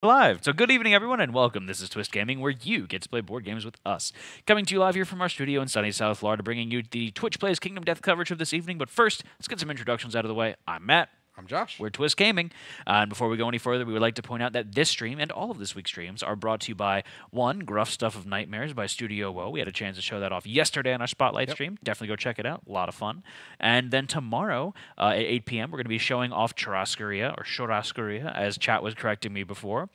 Live. So good evening, everyone, and welcome. This is Twist Gaming, where you get to play board games with us. Coming to you live here from our studio in sunny South Florida, bringing you the Twitch Plays Kingdom Death coverage of this evening. But first, let's get some introductions out of the way. I'm Matt. I'm Josh. We're Twist Gaming. And before we go any further, we would like to point out that this stream and all of this week's streams are brought to you by, one, Gruff Stuff of Nightmares by Studio Woe. We had a chance to show that off yesterday on our Spotlight stream. Definitely go check it out. A lot of fun. And then tomorrow at 8 p.m., we're going to be showing off Churrascaria, or Churrascaria, as chat was correcting me before,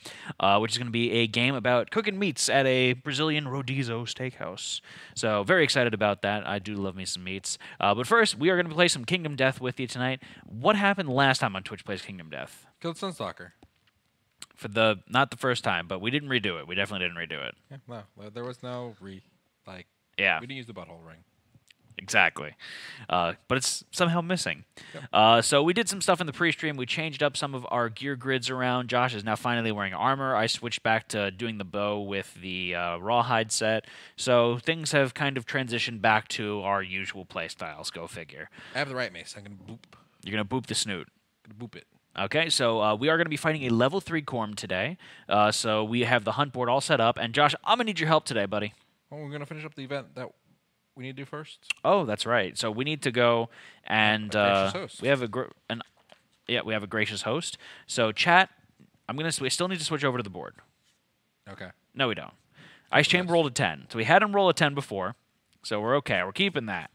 which is going to be a game about cooking meats at a Brazilian Rodizio steakhouse. So very excited about that. I do love me some meats. But first, we are going to play some Kingdom Death with you tonight. What happened last time on Twitch Plays Kingdom Death? Killed Sunstalker. Not the first time, but we didn't redo it. We definitely didn't redo it. Yeah, no, there was no Yeah, we didn't use the butthole ring. exactly. But it's somehow missing. So we did some stuff in the pre-stream. We changed up some of our gear grids around. Josh is now finally wearing armor. I switched back to doing the bow with the rawhide set. So things have kind of transitioned back to our usual play styles. Go figure. I have the right mace. I'm gonna boop. You're going to boop the snoot. Gonna boop it. Okay, so we are going to be fighting a level 3 Gorm today. So we have the hunt board all set up. And Josh, I'm going to need your help today, buddy. Well, we're gonna finish up the event that we need to do first. Oh, that's right. So we need to go and gracious host. we have we have a gracious host. So chat, we still need to switch over to the board. Okay. No, we don't. Ice Chamber rolled a 10. So we had him roll a 10 before. So we're okay. We're keeping that.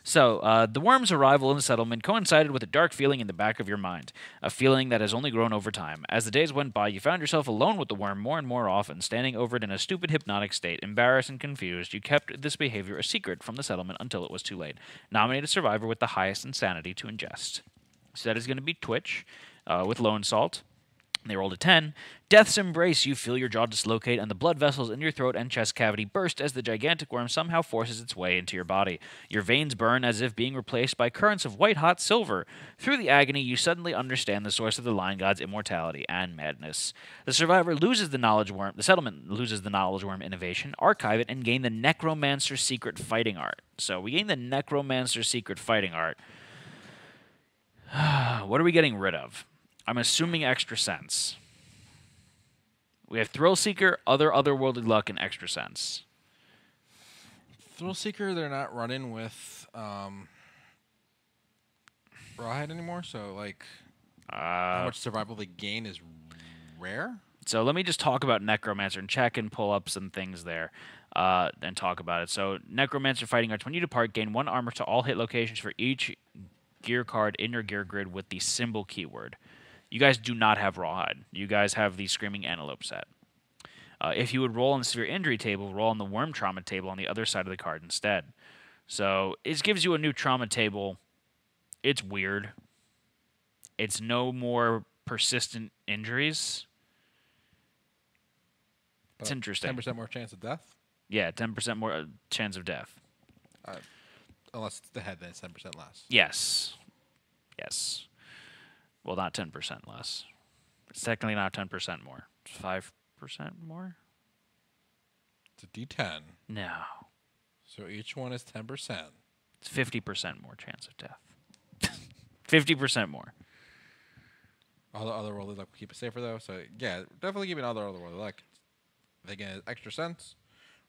So, the worm's arrival in the settlement coincided with a dark feeling in the back of your mind, a feeling that has only grown over time. As the days went by, you found yourself alone with the worm more and more often, standing over it in a stupid hypnotic state. Embarrassed and confused, you kept this behavior a secret from the settlement until it was too late. Nominate a survivor with the highest insanity to ingest. So that is going to be Twitch, with Lone Salt. They rolled a 10. Death's embrace. You feel your jaw dislocate and the blood vessels in your throat and chest cavity burst as the gigantic worm somehow forces its way into your body. Your veins burn as if being replaced by currents of white-hot silver. Through the agony, you suddenly understand the source of the Lion God's immortality and madness. The survivor loses the knowledge worm. The settlement loses the knowledge worm innovation, archive it, and gain the Necromancer's secret fighting art. So we gain the Necromancer's secret fighting art. What are we getting rid of? I'm assuming extra sense. We have Thrill Seeker, Otherworldly Luck, and Extra Sense. Thrill Seeker, they're not running with rawhide anymore. So how much survival they gain is rare. So let me just talk about Necromancer and check and pull up some things there and talk about it. So Necromancer fighting arts. When you depart, gain 1 armor to all hit locations for each gear card in your gear grid with the symbol keyword. You guys do not have Rawhide. You guys have the Screaming Antelope set. If you would roll on the Severe Injury table, roll on the Worm Trauma table on the other side of the card instead. So it gives you a new trauma table. It's weird. It's no more persistent injuries. It's interesting. 10% more chance of death? Yeah, 10% more chance of death. Unless it's the head, then it's 10% less. Yes. Yes. Well, not 10% less. It's technically not 10% more. It's 5% more? It's a D10. No. So each one is 10%. It's 50% more chance of death. 50% more. All the otherworldly luck will keep it safer, though. So, yeah, definitely keeping otherworldly luck. They get extra sense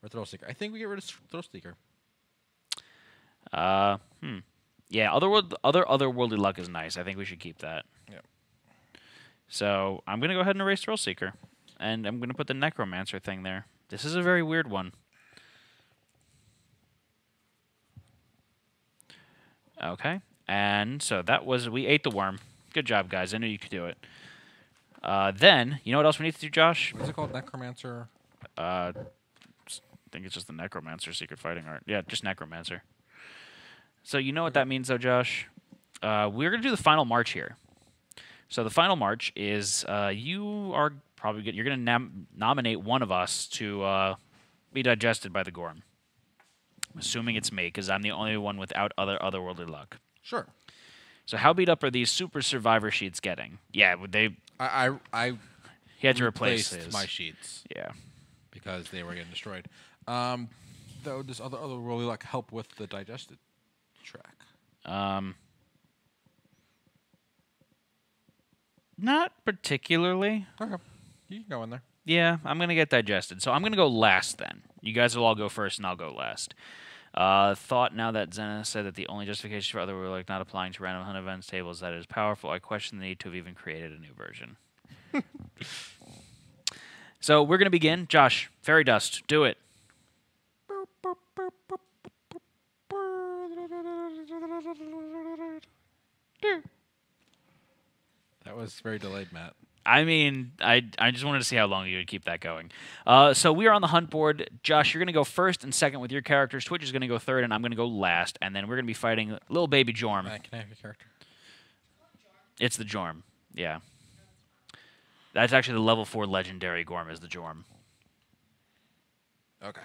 or Thrill Seeker. I think we get rid of Thrill Seeker. Yeah, otherworldly luck is nice. I think we should keep that. Yeah. So I'm going to go ahead and erase Thrill Seeker. And I'm going to put the Necromancer thing there. This is a very weird one. Okay. And so we ate the worm. Good job, guys. I knew you could do it. Then, you know what else we need to do, Josh? What is it called? Necromancer? I think it's just the Necromancer secret fighting art. Yeah, just Necromancer. So you know what that means, though, Josh? We're going to do the final march here. So the final march is you are probably you're going to nominate one of us to be digested by the Gorm. I'm assuming it's me, because I'm the only one without otherworldly luck. Sure. So how beat up are these super survivor sheets getting? Yeah, they. He had to replace his. My sheets. Yeah. Because they were getting destroyed. Though does otherworldly luck help with the digested track? Not particularly. Okay. You can go in there. Yeah, I'm going to get digested. So I'm going to go last then. You guys will all go first, and I'll go last. Thought now that Zena said that the only justification for other like not applying to random hunt events tables that is powerful, I question the need to have even created a new version. So we're going to begin. Josh, fairy dust, do it. That was very delayed, Matt. I mean, I just wanted to see how long you would keep that going. So we are on the hunt board. Josh, you're going to go first and second with your characters. Twitch is going to go third, and I'm going to go last. And then we're going to be fighting little baby Jorm. Matt, can I have your character? It's the Jorm, yeah. That's actually the level 4 legendary Gorm is the Jorm. Okay.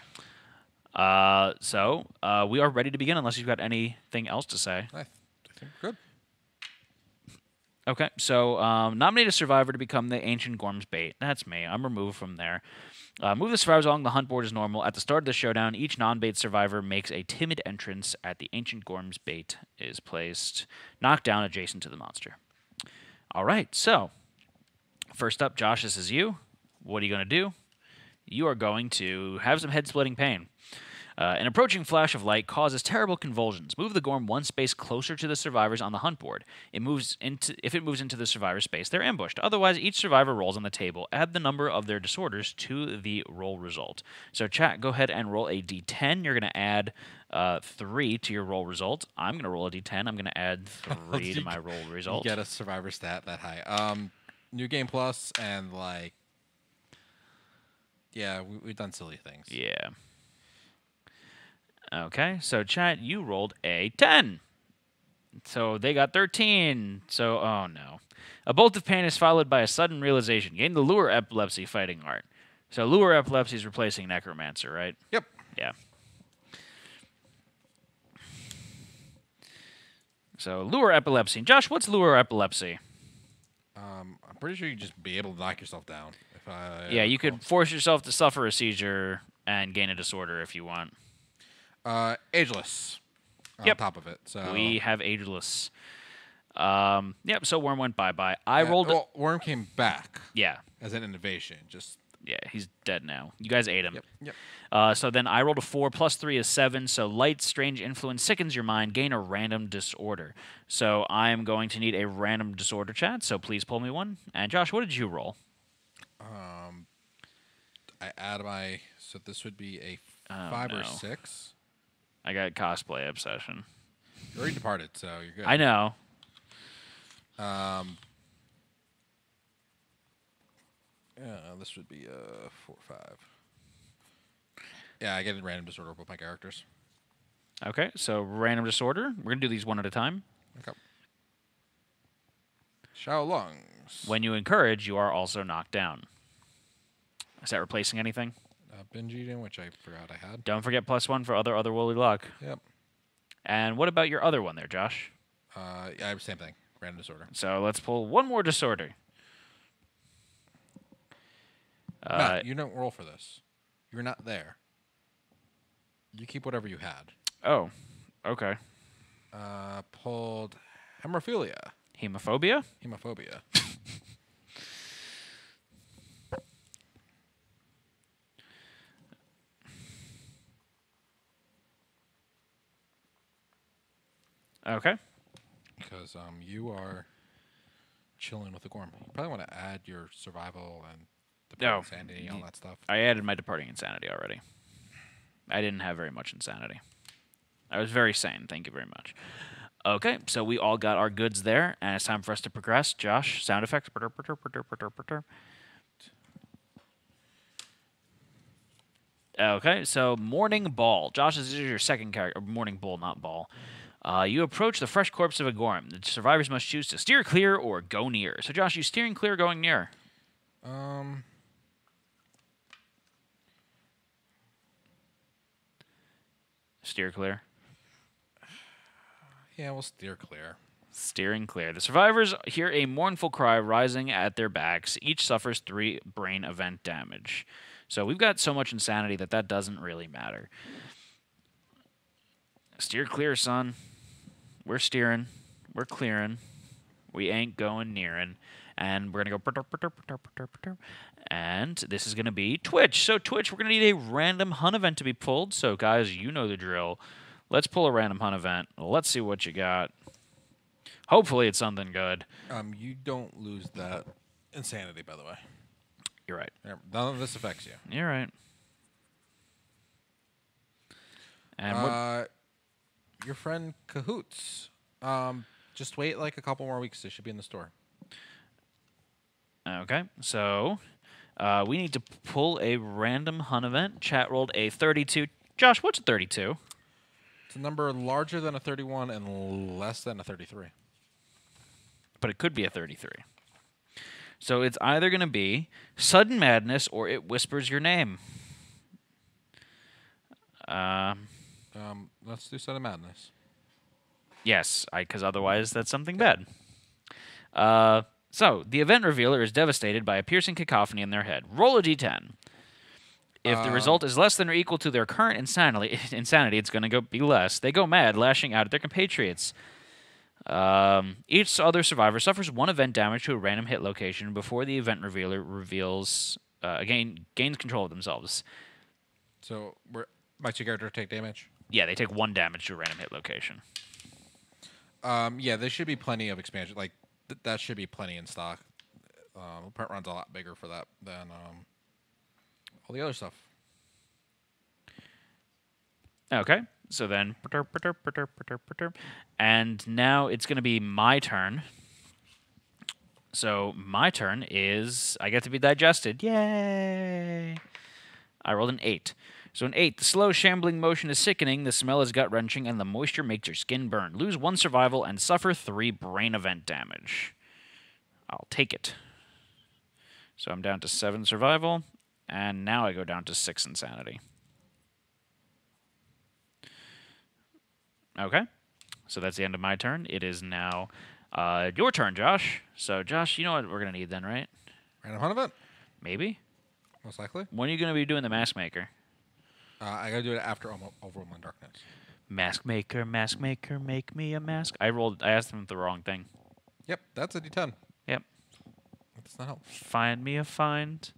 So we are ready to begin unless you've got anything else to say. I think we're good. Okay, so nominate a survivor to become the ancient Gorm's bait. That's me. I'm removed from there. Move the survivors along the hunt board as normal. At the start of the showdown, each non-bait survivor makes a timid entrance at the ancient Gorm's bait is placed, knocked down adjacent to the monster. All right, so first up, Josh, this is you. What are you going to do? You are going to have some head-splitting pain. An approaching flash of light causes terrible convulsions. Move the Gorm one space closer to the survivors on the hunt board. If it moves into the survivor space, they're ambushed. Otherwise, each survivor rolls on the table. Add the number of their disorders to the roll result. So, chat, go ahead and roll a d10. You're going to add 3 to your roll result. I'm going to roll a d10. I'm going to add 3 to my roll result. You get a survivor stat that high. New game plus and like, yeah, we've done silly things. Yeah. Okay, so chat, you rolled a 10. So they got 13. So, oh no. A bolt of pain is followed by a sudden realization. Gain the lure epilepsy fighting art. So lure epilepsy is replacing necromancer, right? Yep. Yeah. So lure epilepsy. Josh, what's lure epilepsy? I'm pretty sure you just be able to knock yourself down. Yeah, you could force yourself to suffer a seizure and gain a disorder if you want. Ageless. Yep. On top of it. So We have ageless. Yep, so Worm went bye-bye. I rolled... Well, Worm came back. Yeah. As an innovation. Just... Yeah, he's dead now. You guys ate him. Yep. So then I rolled a 4, plus 3 is 7. So light, strange influence sickens your mind. Gain a random disorder. So I am going to need a random disorder chat. So please pull me one. And Josh, what did you roll? I add my... So this would be a 5 or 6. I got cosplay obsession. You already departed, so you're good. I know. Yeah, this would be 4 or 5. Yeah, I get a random disorder with my characters. Okay, so random disorder. We're going to do these one at a time. Okay. Shao lungs. When you encourage, you are also knocked down. Is that replacing anything? Binge eating, which I forgot I had. Don't forget +1 for otherworldly luck. Yep. And what about your other one there, Josh? Yeah, same thing. Random disorder. So let's pull one more disorder. Matt, you don't roll for this. You're not there. You keep whatever you had. Oh, okay. Pulled hemophilia. Hemophobia? Hemophobia. Okay. Because you are chilling with the Gorm. You probably want to add your survival and insanity and all that stuff. I added my departing insanity already. I didn't have very much insanity. I was very sane. Thank you very much. Okay, so we all got our goods there, and it's time for us to progress. Josh, sound effects. Okay, so Morning Ball. Josh, this is your second character. Morning Bull, not Ball. You approach the fresh corpse of a Gorm. The survivors must choose to steer clear or go near. So, Josh, you steering clear or going near? Steer clear. Yeah, we'll steer clear. Steering clear. The survivors hear a mournful cry rising at their backs. Each suffers 3 brain event damage. So we've got so much insanity that doesn't really matter. Steer clear, son. We're steering. We're clearing. We ain't going nearing. And we're going to go. And this is going to be Twitch. So, Twitch, we're going to need a random hunt event to be pulled. So, guys, you know the drill. Let's pull a random hunt event. Let's see what you got. Hopefully, it's something good. You don't lose that insanity, by the way. You're right. None of this affects you. You're right. And your friend Cahoots. Just wait like a couple more weeks. They should be in the store. Okay, so we need to pull a random hunt event. Chat rolled a 32. Josh, what's a 32? It's a number larger than a 31 and less than a 33. But it could be a 33. So it's either going to be Sudden Madness or It Whispers Your Name. Let's do Sudden Madness. Yes, because otherwise that's something bad. So, the event revealer is devastated by a piercing cacophony in their head. Roll a d10. If the result is less than or equal to their current insanity, it's going to be less. They go mad, lashing out at their compatriots. Each other survivor suffers 1 event damage to a random hit location before the event revealer gains control of themselves. So, my 2 characters take damage? Yeah, they take 1 damage to a random hit location. Yeah, there should be plenty of expansion. Like, that should be plenty in stock. Print run's a lot bigger for that than all the other stuff. Okay, so then, and now it's going to be my turn. So my turn is, I get to be digested. Yay! I rolled an 8. So an 8, the slow, shambling motion is sickening, the smell is gut-wrenching, and the moisture makes your skin burn. Lose 1 survival and suffer 3 brain event damage. I'll take it. So I'm down to 7 survival, and now I go down to 6 insanity. Okay, so that's the end of my turn. It is now your turn, Josh. So, Josh, you know what we're going to need then, right? Random hunt event? Maybe? Most likely. When are you going to be doing the Mask Maker? I gotta do it after Overwhelming Darkness. Mask Maker, make me a mask. I asked him the wrong thing. Yep, that's a D10. Yep. That does not help. Find me a find.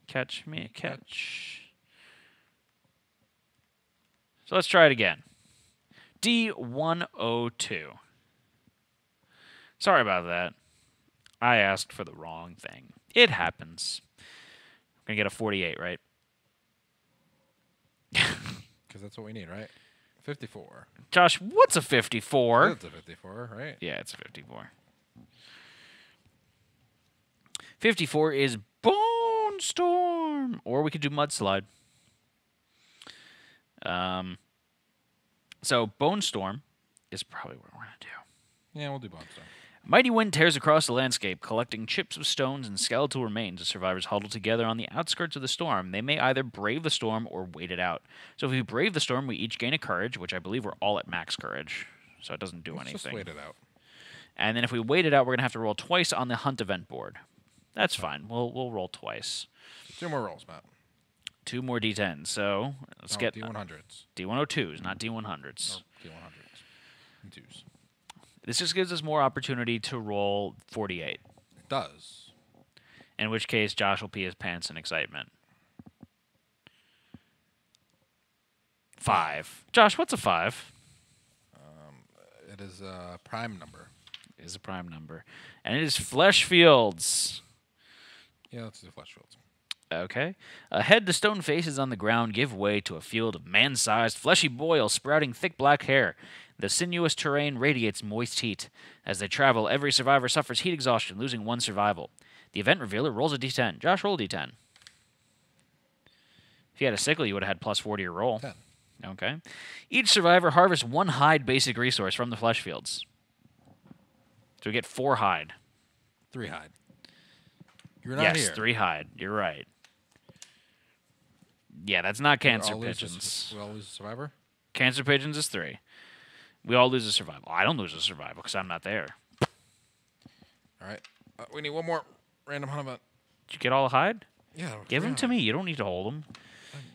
Catch me a catch. So let's try it again. D102. Sorry about that. I asked for the wrong thing. It happens. I'm going to get a 48, right? Because that's what we need, right? 54. Josh, what's a 54? That's a 54, right? Yeah, it's a 54. 54 is Bone Storm. Or we could do Mudslide. So Bone Storm is probably what we're going to do. Yeah, we'll do Bone Storm. Mighty wind tears across the landscape, collecting chips of stones and skeletal remains as survivors huddle together on the outskirts of the storm. They may either brave the storm or wait it out. So if we brave the storm, we each gain a courage, which I believe we're all at max courage, so it doesn't do anything. Just wait it out. And then if we wait it out, we're going to have to roll twice on the hunt event board. That's fine. We'll roll twice. 2 more rolls, Matt. 2 more D10s. So let's get D100s. D102s, not D100s. Or D100s. And 2s. This just gives us more opportunity to roll 48. It does. In which case, Josh will pee his pants in excitement. 5. Josh, what's a 5? It is a prime number. It is a prime number. And it is Flesh Fields. Yeah, let's do Flesh Fields. Okay. Ahead, the stone faces on the ground give way to a field of man-sized, fleshy boil sprouting thick black hair. The sinuous terrain radiates moist heat. As they travel, every survivor suffers heat exhaustion, losing 1 survival. The event revealer rolls a d10. Josh, roll a d10. If you had a sickle, you would have had plus 4 to your roll. 10. Okay. Each survivor harvests 1 hide basic resource from the flesh fields. So we get 4 hide. 3 hide. You're not here. Yes, 3 hide. You're right. Yeah, that's not cancer pigeons. We all lose a survivor? Cancer pigeons is 3. We all lose a survival. I don't lose a survival because I'm not there. All right. We need 1 more random hunt event. Did you get all the hide? Yeah. Give them to me. You don't need to hold them.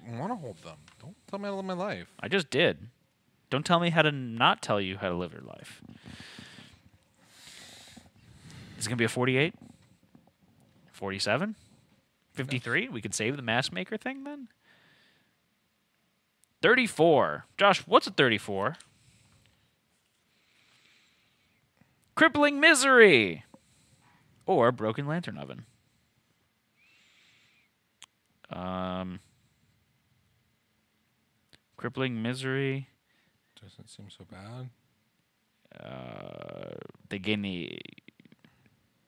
I want to hold them. Don't tell me how to live my life. I just did. Don't tell me how to not tell you how to live your life. Is it going to be a 48? 47? 53? We could save the mask maker thing then? 34. Josh, what's a 34? Crippling Misery. Or Broken Lantern Oven. Crippling Misery. Doesn't seem so bad. They gain the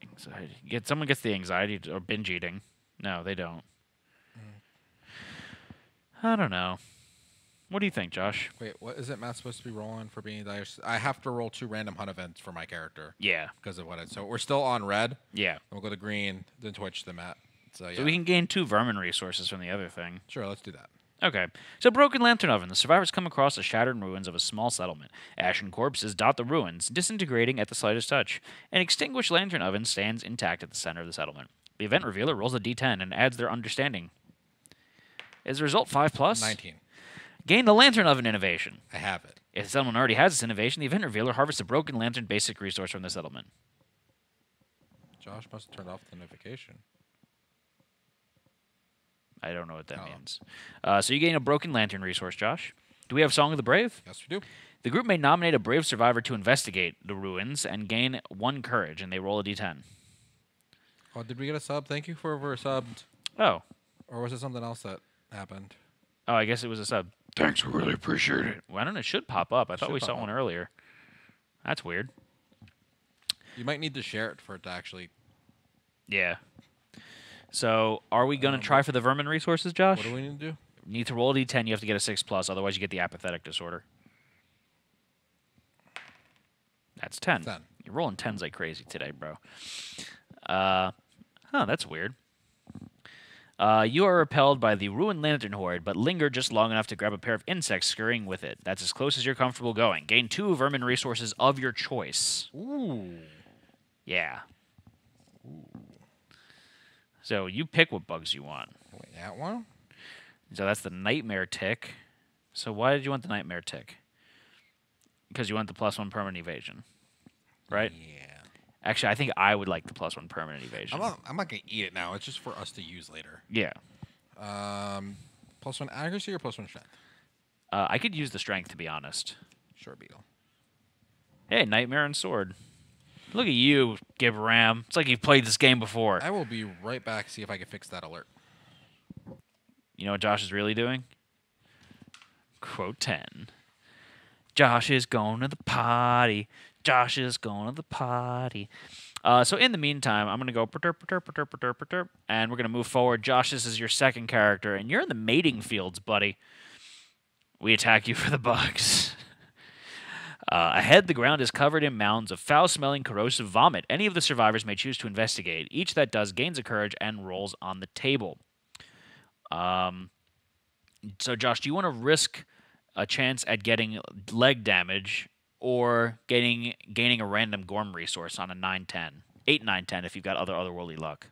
anxiety. Someone gets the anxiety or binge eating. No, they don't. I don't know. What do you think, Josh? Wait, what is it Matt supposed to be rolling for being dice? I have to roll 2 random hunt events for my character. Yeah. Because of what so we're still on red. Yeah. Then we'll go to green, then Twitch, then Matt. So, yeah. So we can gain 2 vermin resources from the other thing. Sure, let's do that. Okay. So Broken Lantern Oven. The survivors come across the shattered ruins of a small settlement. Ashen corpses dot the ruins, disintegrating at the slightest touch. An extinguished lantern oven stands intact at the center of the settlement. The event revealer rolls a d10 and adds their understanding. Is the result 5+? 19. Gain the Lantern Oven innovation. I have it. If the settlement already has this innovation, the event revealer harvests a broken lantern basic resource from the settlement. Josh must have turned off the notification. I don't know what that means. So you gain a broken lantern resource, Josh. Do we have Song of the Brave? Yes, we do. The group may nominate a brave survivor to investigate the ruins and gain 1 courage, and they roll a d10. Oh, did we get a sub? Thank you for subbed. Oh. Or was it something else that happened? Oh, I guess it was a sub. Thanks, we really appreciate it. Well, I don't know. It should pop up. I thought we saw one earlier. That's weird. You might need to share it for it to actually... Yeah. So, are we going to try for the vermin resources, Josh? What do we need to do? You need to roll a d10. You have to get a 6+. Otherwise, you get the apathetic disorder. That's 10. 10. You're rolling 10s like crazy today, bro. That's weird. You are repelled by the ruined lantern horde, but linger just long enough to grab a pair of insects scurrying with it. That's as close as you're comfortable going. Gain 2 vermin resources of your choice. Ooh. Yeah. Ooh. So you pick what bugs you want. Wait, that one? So that's the nightmare tick. So why did you want the nightmare tick? Because you want the +1 permanent evasion, right? Yeah. Actually, I think I would like the +1 permanent evasion. I'm not going to eat it now. It's just for us to use later. Yeah. +1 accuracy or +1 strength? I could use the strength, to be honest. Sure, Beetle. Hey, Nightmare and Sword. Look at you, Gibram. It's like you've played this game before. I will be right back, see if I can fix that alert. You know what Josh is really doing? Quote 10. Josh is going to the party. Josh is going to the party. So in the meantime, I'm going to go perturb, and we're going to move forward. Josh, this is your second character, and you're in the mating fields, buddy. We attack you for the bugs. Ahead, the ground is covered in mounds of foul-smelling, corrosive vomit. Any of the survivors may choose to investigate. Each that does gains a courage and rolls on the table. So, Josh, do you want to risk a chance at getting leg damage or gaining a random Gorm resource on a 9-10? 8, 9, 10 if you've got otherworldly luck.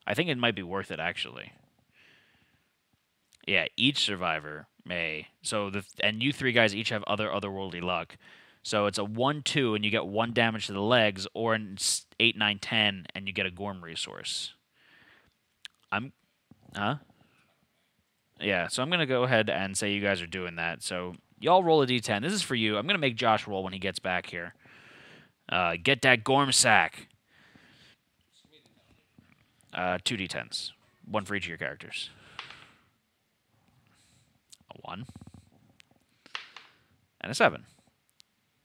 I think it might be worth it, actually. Yeah, each survivor may. So and you 3 guys each have otherworldly luck. So it's a 1-2 and you get 1 damage to the legs, or an 8, 9, 10 and you get a Gorm resource. Yeah, so I'm going to go ahead and say you guys are doing that. So y'all roll a d10. This is for you. I'm going to make Josh roll when he gets back here. Get that Gorm sack. 2 d10s. 1 for each of your characters. A 1. And a 7.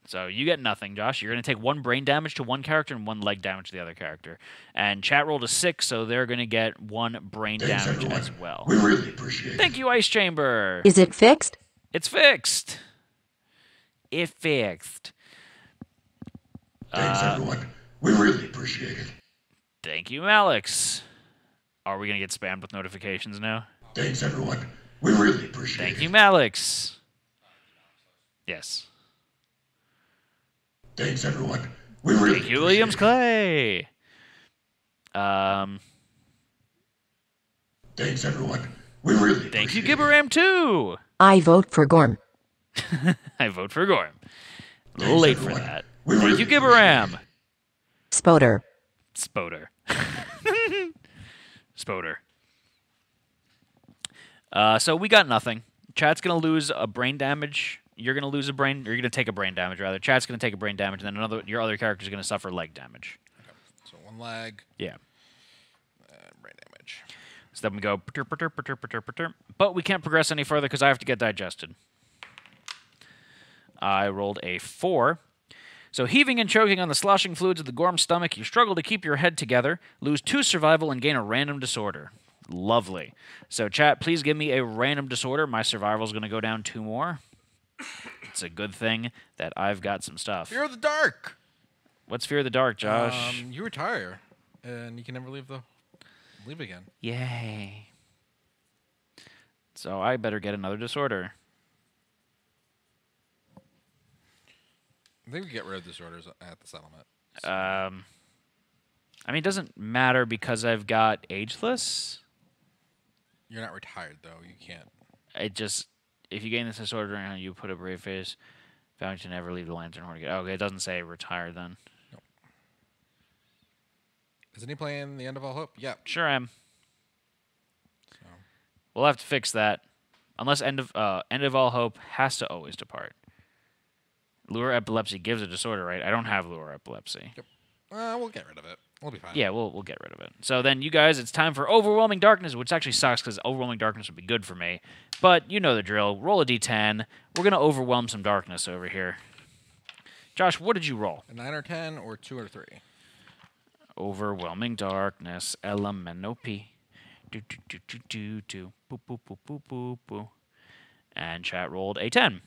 So you get nothing, Josh. You're going to take 1 brain damage to one character and 1 leg damage to the other character. And chat rolled a 6, so they're going to get 1 brain damage as well. We really appreciate it. Thank you, Ice Chamber. Is it fixed? It's fixed. It fixed. Thanks, everyone. We really appreciate it. Thank you, Alex. Are we going to get spammed with notifications now? Thanks, everyone. We really appreciate it. Thank you, Malix. Yes. Thanks, everyone. We really Thank you, Williams Clay. Thanks, everyone. We really Thank you, appreciate it. Gibberam, too. I vote for Gorm. I vote for Gorm. A little Thanks, late for everyone. that. We Thank really you, Gibberam. Spoder. Spoder. Spoder. So we got nothing. Chat's gonna lose a brain damage. You're gonna lose a brain. Or you're gonna take a brain damage rather. Chat's gonna take a brain damage, and then your other character's gonna suffer leg damage. Okay. So 1 leg. Yeah. Brain damage. So then we go, but we can't progress any further because I have to get digested. I rolled a 4. So heaving and choking on the sloshing fluids of the Gorm's stomach, you struggle to keep your head together, lose 2 survival, and gain a random disorder. Lovely. So chat, please give me a random disorder. My survival's going to go down 2 more. It's a good thing that I've got some stuff. Fear of the dark. What's Fear of the Dark, Josh? You retire, and you can never leave again. Yay. So I better get another disorder. I think we get rid of disorders at the settlement. I mean, it doesn't matter because I've got Ageless. You're not retired, though. You can't. It just, if you gain this disorder and you put a brave face, vowing to never leave the lantern horn again. Okay, it doesn't say retire then. Nope. Isn't he playing the End of All Hope? Yep. Sure am. So. We'll have to fix that. Unless End of All Hope has to always depart. Lure Epilepsy gives a disorder, right? I don't have Lure Epilepsy. Yep. We'll get rid of it. We'll be fine. Yeah, we'll get rid of it. So then, you guys, it's time for Overwhelming Darkness, which actually sucks because Overwhelming Darkness would be good for me. But you know the drill. Roll a d10. We're going to overwhelm some darkness over here. Josh, what did you roll? A 9 or 10 or 2 or 3. Overwhelming Darkness, LMNOP. Do, do, do, do, do, do. Boop, boop, boop, boop, boop, boop. And chat rolled a 10.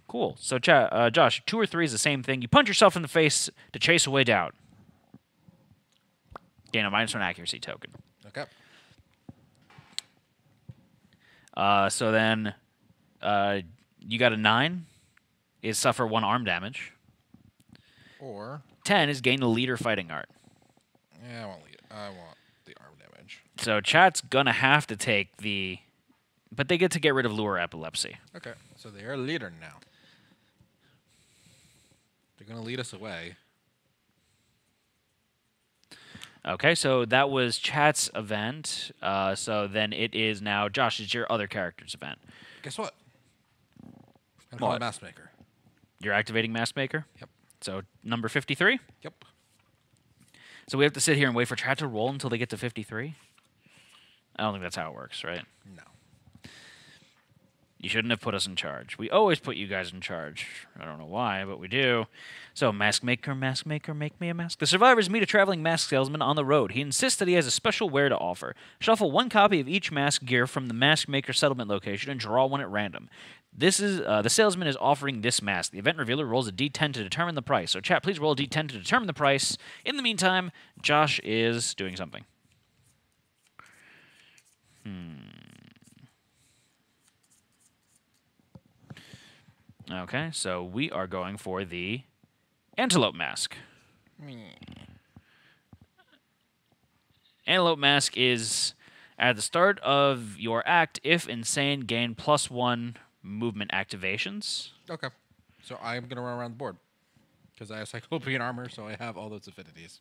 Cool. So, Josh, 2 or 3 is the same thing. You punch yourself in the face to chase away doubt. Gain a -1 accuracy token. Okay. So then, you got a 9 is suffer 1 arm damage. Or 10 is gain the leader fighting art. yeah, I want the arm damage. So chat's gonna have to take the, but they get to get rid of Lure Epilepsy. Okay, so they are a leader now. They're gonna lead us away. Okay, so that was chat's event. So then it is now Josh. It's your other character's event. Guess what? I'm calling Mask Maker. You're activating Mask Maker. Yep. So number 53. Yep. So we have to sit here and wait for chat to roll until they get to 53. I don't think that's how it works, right? No. You shouldn't have put us in charge. We always put you guys in charge. I don't know why, but we do. So, Mask Maker, make me a mask. The survivors meet a traveling mask salesman on the road. He insists that he has a special wear to offer. Shuffle 1 copy of each mask gear from the Mask Maker settlement location and draw 1 at random. This is the salesman is offering this mask. The event revealer rolls a d10 to determine the price. So, chat, please roll a d10 to determine the price. In the meantime, Josh is doing something. Okay, so we are going for the Antelope Mask. Antelope Mask is at the start of your act, if insane, gain +1 movement activations. Okay. So I'm going to run around the board. Because I have Cyclopean armor, so I have all those affinities.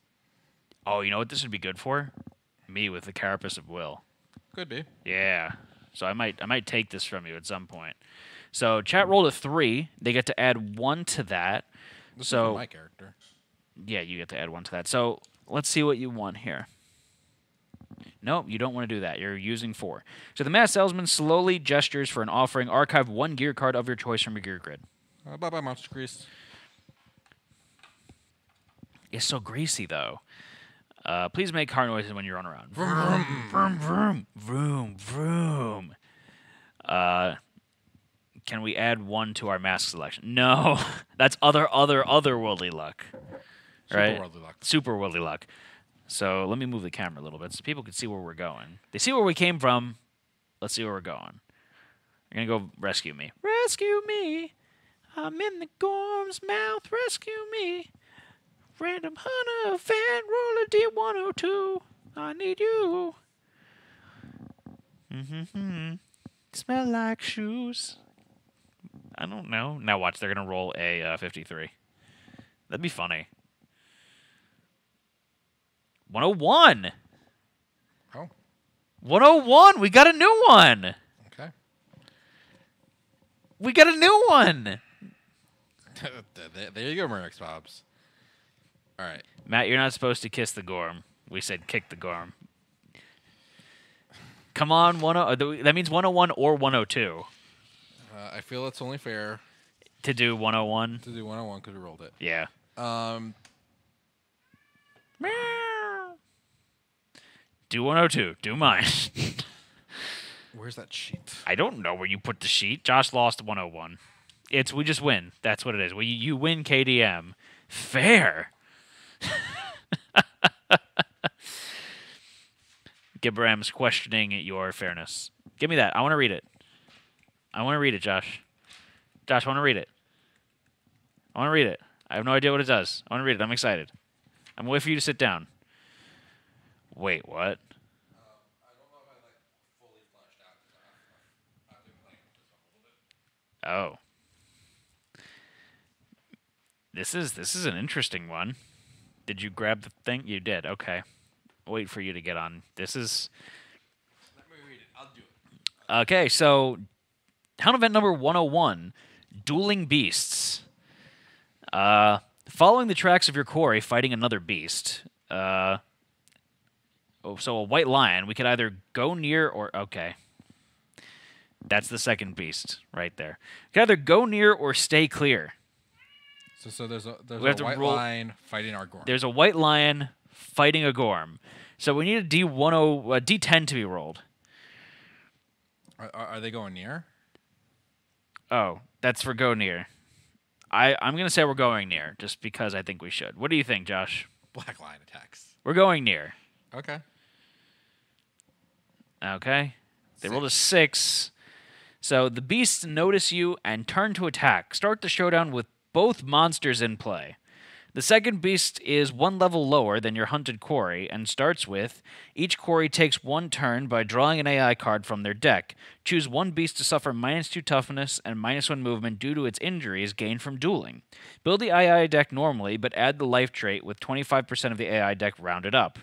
Oh, you know what this would be good for? Me with the Carapace of Will. Could be. Yeah. So I might take this from you at some point. So chat rolled a 3. They get to add 1 to that. This So is my character. yeah, you get to add 1 to that. So let's see what you want here. Nope, you don't want to do that. You're using 4. So the masked salesman slowly gestures for an offering. Archive 1 gear card of your choice from your gear grid. Bye-bye, Monster Grease. It's so greasy, though. Please make car noises when you run around. Vroom, vroom, vroom, vroom, vroom. Can we add 1 to our mask selection? No, that's otherworldly luck. Right? Superworldly luck. Superworldly luck. So let me move the camera a little bit so people can see where we're going. They see where we came from. Let's see where we're going. You're going to go rescue me. Rescue me. I'm in the Gorm's mouth. Rescue me. Random hunter fan, roll a D102. I need you. Smell like shoes. I don't know. Now watch, they're going to roll a 53. That'd be funny. 101. Oh. 101. We got a new one. Okay. We got a new one. There you go, Murdoch Bobs. All right. Matt, you're not supposed to kiss the Gorm. We said kick the Gorm. Come on, that means 101 or 102. I feel it's only fair To do 101? to do 101 because we rolled it. Yeah. Do 102. Do mine. Where's that sheet? I don't know where you put the sheet. Josh lost 101. We just win. That's what it is. You win KDM. Fair. Gibram's questioning your fairness. Give me that. I want to read it. I want to read it, Josh. Josh, I want to read it. I want to read it. I have no idea what it does. I want to read it. I'm excited. I'm waiting for you to sit down. Wait, what? I don't know if I fully fleshed out. I've been playing with this one a little bit. Oh. This is an interesting one. Did you grab the thing? You did. Okay. Wait for you to get on. This is... Let me read it. I'll do it. Okay, so Hound event number 101, Dueling Beasts. Following the tracks of your quarry, fighting another beast. So a white lion. We could either go near or... Okay. That's the second beast right there. We could either go near or stay clear. So there's a We have to white roll- line fighting our Gorm. There's a white lion fighting a Gorm. So we need a D10 to be rolled. Are they going near? Oh, that's for go near. I'm going to say we're going near, just because I think we should. What do you think, Josh? Black line attacks. We're going near. Okay. Okay. They rolled a 6. So the beasts notice you and turn to attack. Start the showdown with both monsters in play. The second beast is one level lower than your hunted quarry and starts with, each quarry takes one turn by drawing an AI card from their deck. Choose one beast to suffer -2 toughness and -1 movement due to its injuries gained from dueling. Build the AI deck normally, but add the life trait with 25% of the AI deck rounded up.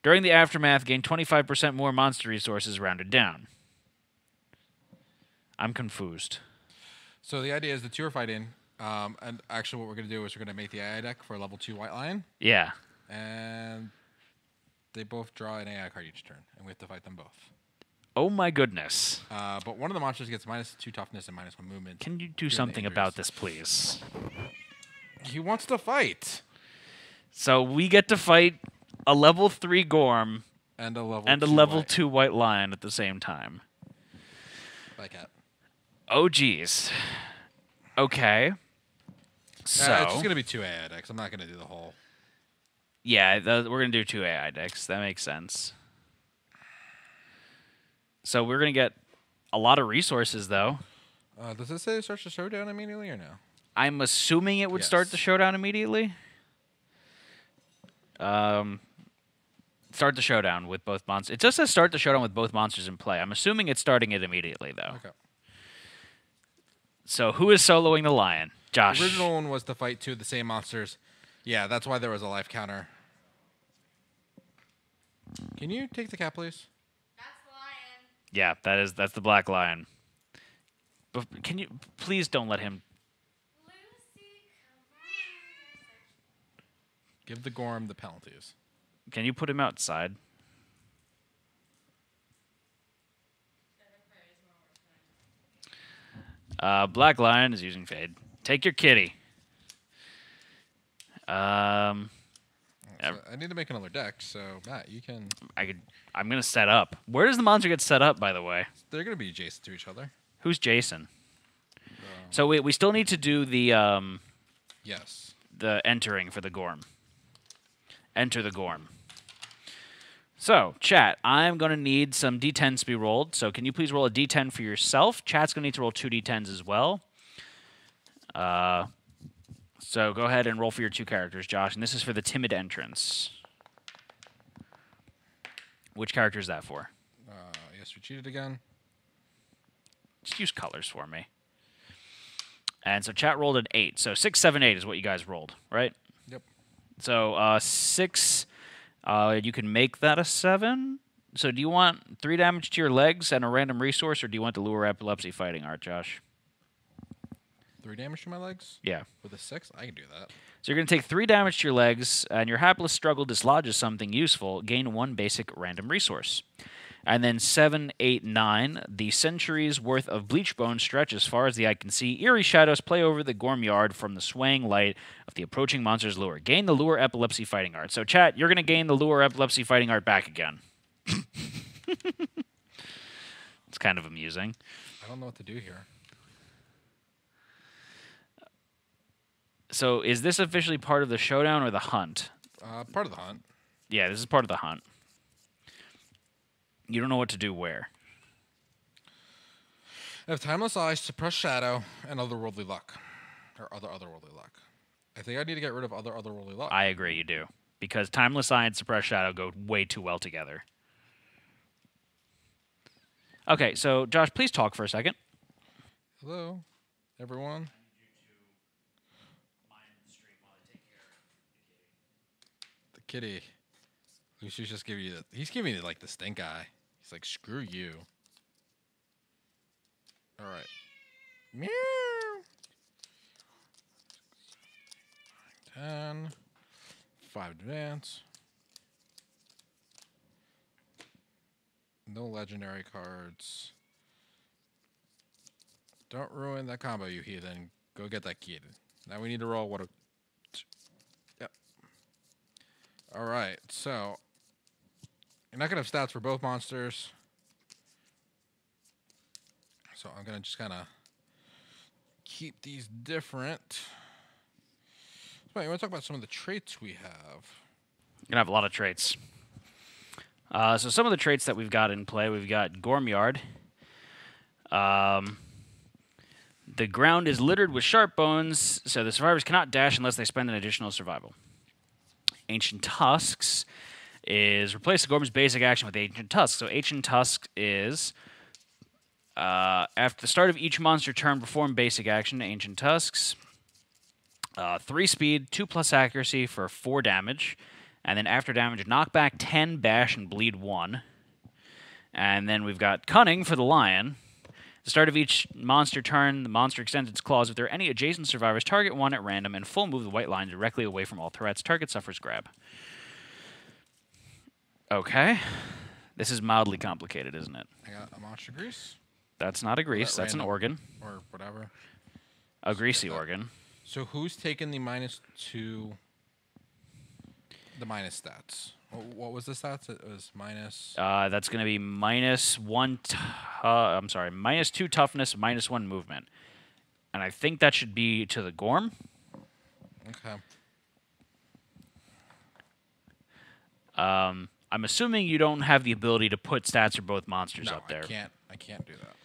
During the aftermath, gain 25% more monster resources rounded down. I'm confused. So the idea is the two are fighting. And actually, what we're going to do is we're going to make the AI deck for a level 2 white lion. Yeah. And they both draw an AI card each turn, and we have to fight them both. Oh my goodness. But one of the monsters gets -2 toughness and -1 movement. Can you do During the something about injuries. this, please? He wants to fight. So we get to fight a level 3 Gorm And a level and a 2 level white. 2 white lion at the same time. Black cat. Oh, geez. Okay. So, It's just going to be 2 AI decks. I'm not going to do the whole. yeah, we're going to do 2 AI decks. That makes sense. So we're going to get a lot of resources, though. Does it say it starts the showdown immediately or no? I'm assuming it would start Yes. the showdown immediately. Start the showdown with both monsters. It just says start the showdown with both monsters in play. I'm assuming it's starting it immediately, though. Okay. So who is soloing the lion? Josh. The original one was to fight 2 of the same monsters. Yeah, that's why there was a life counter. Can you take the cat, please? That's the lion. Yeah, that's the black lion. But can you please don't let him? Lucy, come on. Give the Gorm the penalties. Can you put him outside? Black lion is using fade. Take your kitty. So I need to make another deck, so Matt, you can. I'm gonna set up. Where does the monster get set up, by the way? They're gonna be adjacent to each other. Who's Jason? So we still need to do Yes. the entering for the Gorm. Enter the Gorm. So, chat, I'm going to need some D10s to be rolled. So can you please roll a D10 for yourself? Chat's going to need to roll 2 D10s as well. So go ahead and roll for your 2 characters, Josh. And this is for the timid entrance. Which character is that for? Yes, we cheated again. Just use colors for me. And so chat rolled an 8. So 6, 7, 8 is what you guys rolled, right? Yep. So 6, you can make that a 7. So do you want 3 damage to your legs and a random resource, or do you want the lure epilepsy fighting art, Josh? 3 damage to my legs? Yeah. With a 6? I can do that. So you're going to take 3 damage to your legs, and your hapless struggle dislodges something useful. Gain 1 basic random resource. And then 7, 8, 9, the centuries worth of bleach bones stretch as far as the eye can see. Eerie shadows play over the Gorm yard from the swaying light of the approaching monster's lure. Gain the lure epilepsy fighting art. So chat, you're going to gain the lure epilepsy fighting art back again. It's kind of amusing. I don't know what to do here. So is this officially part of the showdown or the hunt? Part of the hunt. Yeah, this is part of the hunt. You don't know what to do where. I have Timeless Eyes, Suppress Shadow, and Otherworldly Luck. Or Otherworldly Luck. I think I need to get rid of Otherworldly Luck. I agree, you do. Because Timeless Eye and Suppressed Shadow go way too well together. Okay, so Josh, please talk for a second. Hello, everyone. The kitty. Lucy's just giving you the... He's giving you, like, the stink eye. He's like, screw you. All right. Meow. 10. 5 advance. No legendary cards. Don't ruin that combo, you heathen. Go get that kid. Now we need to roll what a... Yep. All right, so... You're not going to have stats for both monsters. So I'm going to just kind of keep these different. So you want to talk about some of the traits we have? You're gonna have a lot of traits. So some of the traits that we've got in play, we've got Gorm Yard. The ground is littered with sharp bones, so the survivors cannot dash unless they spend an additional survival. Ancient Tusks is replace the Gorm's basic action with Ancient Tusk. So Ancient Tusk is after the start of each monster turn, perform basic action. Ancient Tusks, 3 speed, 2+ accuracy for 4 damage, and then after damage, knock back 10, bash, and bleed 1. And then we've got Cunning for the Lion. At the start of each monster turn, the monster extends its claws. If there are any adjacent survivors, target one at random and full move the white line directly away from all threats. Target suffers grab. Okay. This is mildly complicated, isn't it? I got a monster grease. That's not a grease. that That's an random? organ. Or whatever. A greasy that. organ. So who's taking the -2... The minus stats? What was the stats? It was minus... That's going to be -1... I'm sorry. -2 toughness, -1 movement. And I think that should be to the Gorm. Okay. I'm assuming you don't have the ability to put stats for both monsters No, up there. I can't do that.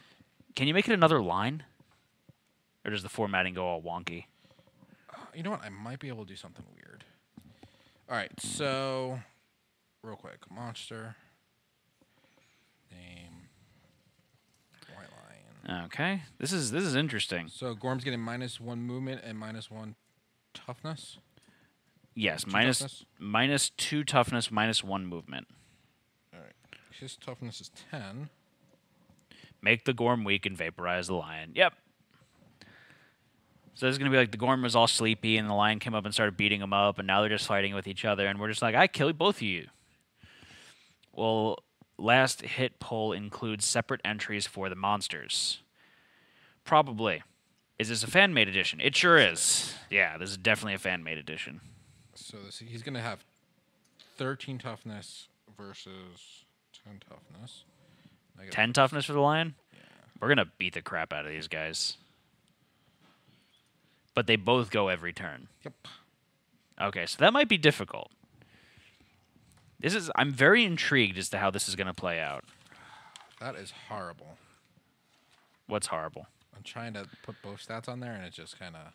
Can you make it another line? Or does the formatting go all wonky? You know what? I might be able to do something weird. All right, so real quick, monster name white lion. Okay. This is interesting. So Gorm's getting -1 movement and -1 toughness. Yes, Two minus toughness? -2 toughness, -1 movement. All right, his toughness is 10. Make the Gorm weak and vaporize the lion. Yep. So this is going to be like the Gorm was all sleepy and the lion came up and started beating him up, and now they're just fighting with each other, and we're just like, I kill both of you. Well, last hit poll includes separate entries for the monsters. Probably. Is this a fan-made edition? It sure is. Yeah, this is definitely a fan-made edition. So he's going to have 13 toughness versus 10 toughness. 10 toughness for the lion? Yeah. We're going to beat the crap out of these guys. But they both go every turn. Yep. Okay, so that might be difficult. I'm very intrigued as to how this is going to play out. That is horrible. What's horrible? I'm trying to put both stats on there, and it just kind of...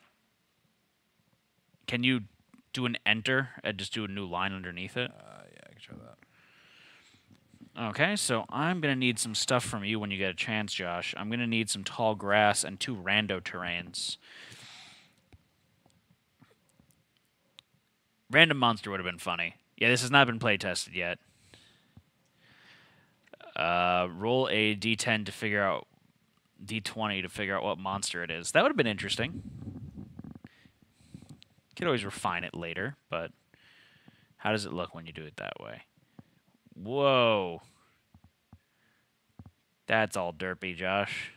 Can you do an enter and just do a new line underneath it? Yeah, I can try that. Okay, so I'm going to need some stuff from you when you get a chance, Josh. I'm going to need some tall grass and 2 rando terrains. Random monster would have been funny. Yeah, this has not been play tested yet. Roll a d10 to figure out d20 to figure out what monster it is. That would have been interesting. Could always refine it later, but how does it look when you do it that way? Whoa. That's all derpy, Josh.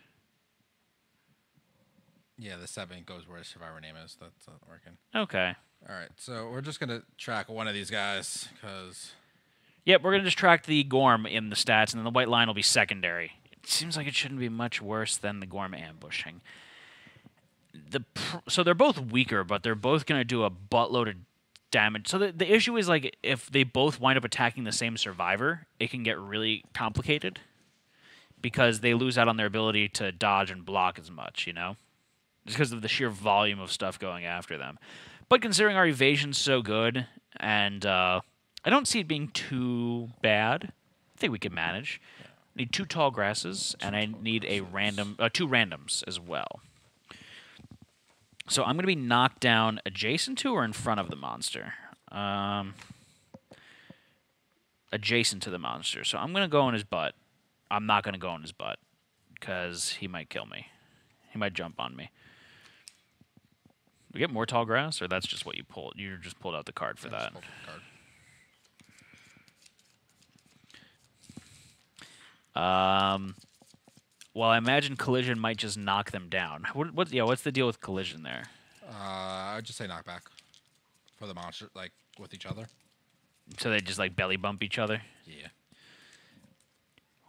Yeah, the 7 goes where the survivor name is. That's not working. Okay. All right, so we're just gonna track one of these guys because Yep, we're going to just track the Gorm in the stats, and then the white line will be secondary. It seems like it shouldn't be much worse than the Gorm ambushing. So they're both weaker, but they're both going to do a buttload of damage. So the issue is, like, if they both wind up attacking the same survivor, it can get really complicated because they lose out on their ability to dodge and block as much, you know? Just because of the sheer volume of stuff going after them. But considering our evasion's so good, and I don't see it being too bad. I think we can manage. I need 2 tall grasses, and I need a random, 2 randoms as well. So I'm going to be knocked down adjacent to or in front of the monster? Adjacent to the monster. So I'm going to go in his butt. I'm not going to go in his butt because he might kill me. He might jump on me. We get more tall grass, or that's just what you pulled? You just pulled out the card for that. Well, I imagine collision might just knock them down. What's the deal with collision there? I'd just say knockback for the monster, like with each other. So they just like belly bump each other? Yeah.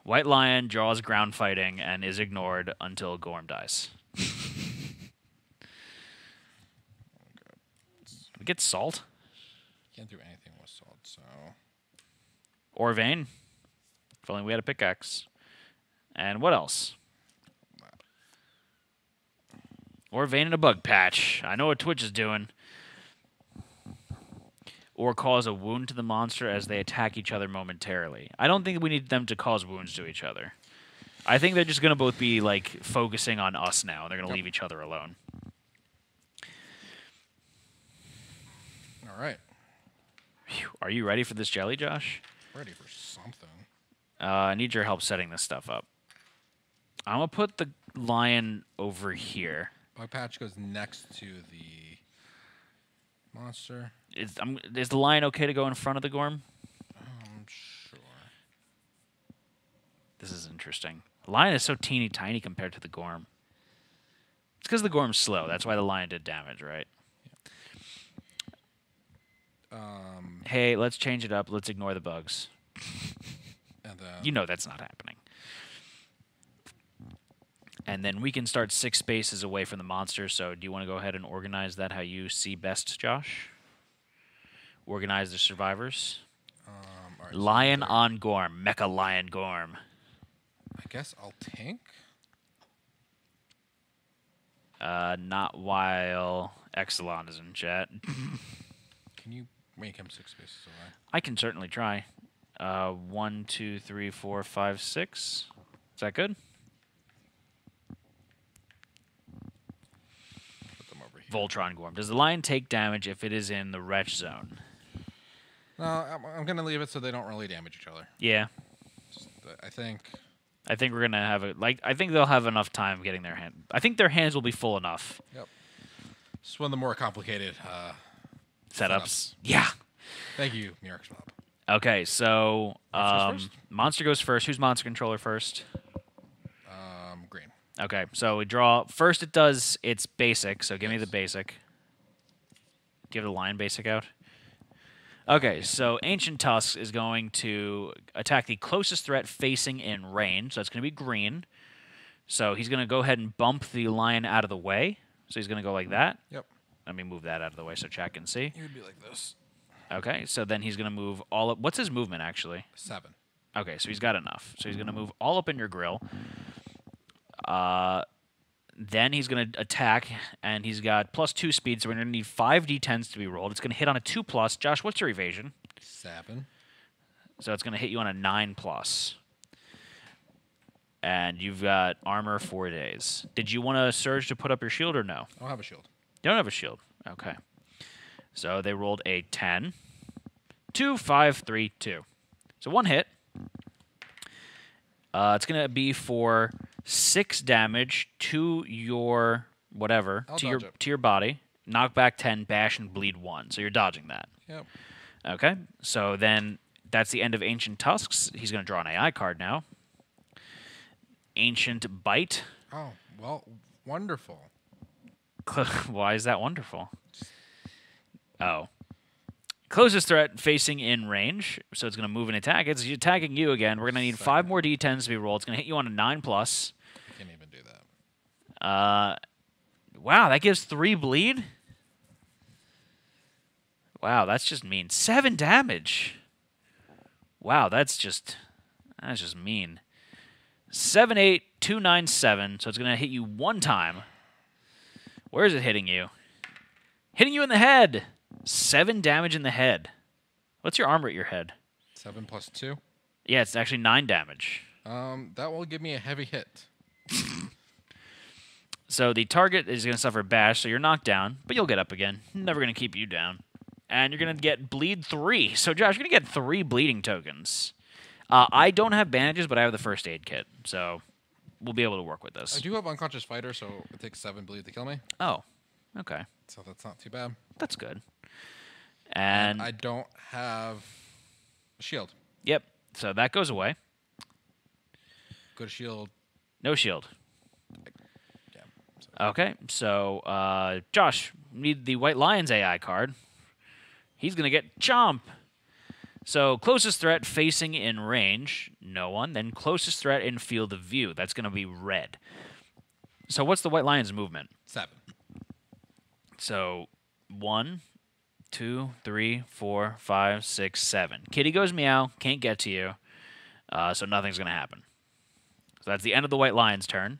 White lion draws ground fighting and is ignored until Gorm dies. We get salt? Can't do anything with salt, so. Or vein. If only we had a pickaxe. And what else? Or vein and a bug patch. I know what Twitch is doing. Or cause a wound to the monster as they attack each other momentarily. I don't think we need them to cause wounds to each other. I think they're just going to both be like focusing on us now. They're going to leave each other alone. All right. Whew. Are you ready for this jelly, Josh? Ready for something. I need your help setting this stuff up. I'm going to put the lion over here. Bug patch goes next to the monster. Is the lion okay to go in front of the Gorm? Sure. This is interesting. The lion is so teeny tiny compared to the Gorm. It's because the Gorm's slow. That's why the lion did damage, right? Hey, let's change it up. Let's ignore the bugs. And then You know that's not happening. And then we can start 6 spaces away from the monster. So do you want to go ahead and organize that how you see best, Josh? Organize the survivors. all right, so Lion there- on Gorm. Mecha Lion Gorm. I guess I'll tank. Not while Exelon is in chat. Can you make him 6 spaces away? I can certainly try. 1, 2, 3, 4, 5, 6. Is that good? Put them over here. Voltron Gorm. Does the lion take damage if it is in the wretch zone? No, I'm gonna leave it so they don't really damage each other. Yeah. I think. I think we're gonna have I think they'll have enough time getting their hand. I think their hands will be full enough. Yep. Just one of the more complicated Setups. Yeah. Thank you, New York Swap. Okay, so Monsters first? monster goes first. Who's monster controller first? Green. Okay, so we draw first. It does its basic. So give me the Yes. basic. Give the lion basic out. Okay, so Ancient Tusk is going to attack the closest threat facing in range. So that's going to be green. So he's going to go ahead and bump the lion out of the way. So he's going to go like that. Yep. Let me move that out of the way so chat can see. He would be like this. Okay, so then he's going to move all up. What's his movement, actually? 7. Okay, so he's got enough. So he's going to move all up in your grill. Then he's going to attack, and he's got +2 speed, so we're going to need 5 d10s to be rolled. It's going to hit on a 2+. Josh, what's your evasion? 7. So it's going to hit you on a 9+. And you've got armor 4 days. Did you want to surge to put up your shield or no? I don't have a shield. You don't have a shield. Okay. So they rolled a 10. 2, 5, 3, 2. So 1 hit. It's gonna be for 6 damage to your whatever I'll to your dodge it. to your body. Knock back 10, bash and bleed 1. So you're dodging that. Yep. Okay. So then that's the end of Ancient Tusks. He's gonna draw an AI card now. Ancient Bite. Oh, well, wonderful. Why is that wonderful? Oh. Closest threat facing in range, so it's going to move and attack. It's attacking you again. We're going to need 5 more d10s to be rolled. It's going to hit you on a 9+. I can't even do that. Wow, that gives 3 bleed? Wow, that's just mean. 7 damage. Wow, that's just mean. 7, 8, 2, 9, 7. So it's going to hit you 1 time. Where is it hitting you? Hitting you in the head. 7 damage in the head. What's your armor at your head? 7 plus 2. Yeah, it's actually 9 damage. That will give me a heavy hit. So the target is going to suffer bash, so you're knocked down, but you'll get up again. Never going to keep you down. And you're going to get bleed 3. So, Josh, you're going to get 3 bleeding tokens. I don't have bandages, but I have the first aid kit, so we'll be able to work with I this. do have unconscious fighter, so it takes 7 bleed to kill me. Oh, okay. So that's not too bad. That's good. And, I don't have a shield. yep, so that goes away. Go to shield. No shield. Yeah. So Okay, so Josh, need the White Lion's AI card. He's going to get Chomp. So closest threat facing in range, no one. Then closest threat in field of view, that's going to be red. So what's the White Lion's movement? 7. So 1, 2, 3, 4, 5, 6, 7. Kitty goes meow, can't get to you, so nothing's going to happen. So that's the end of the White Lion's turn.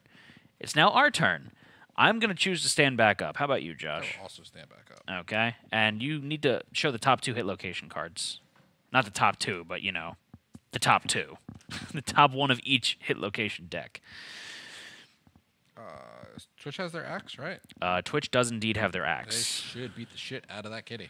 It's now our turn. I'm going to choose to stand back up. How about you, I Josh? will also stand back up. Okay. And you need to show the top 2 hit location cards. Not the top 2, but, you know, the top 2. The top 1 of each hit location deck. Twitch has their axe, right? Twitch does indeed have their They axe. should beat the shit out of that kitty.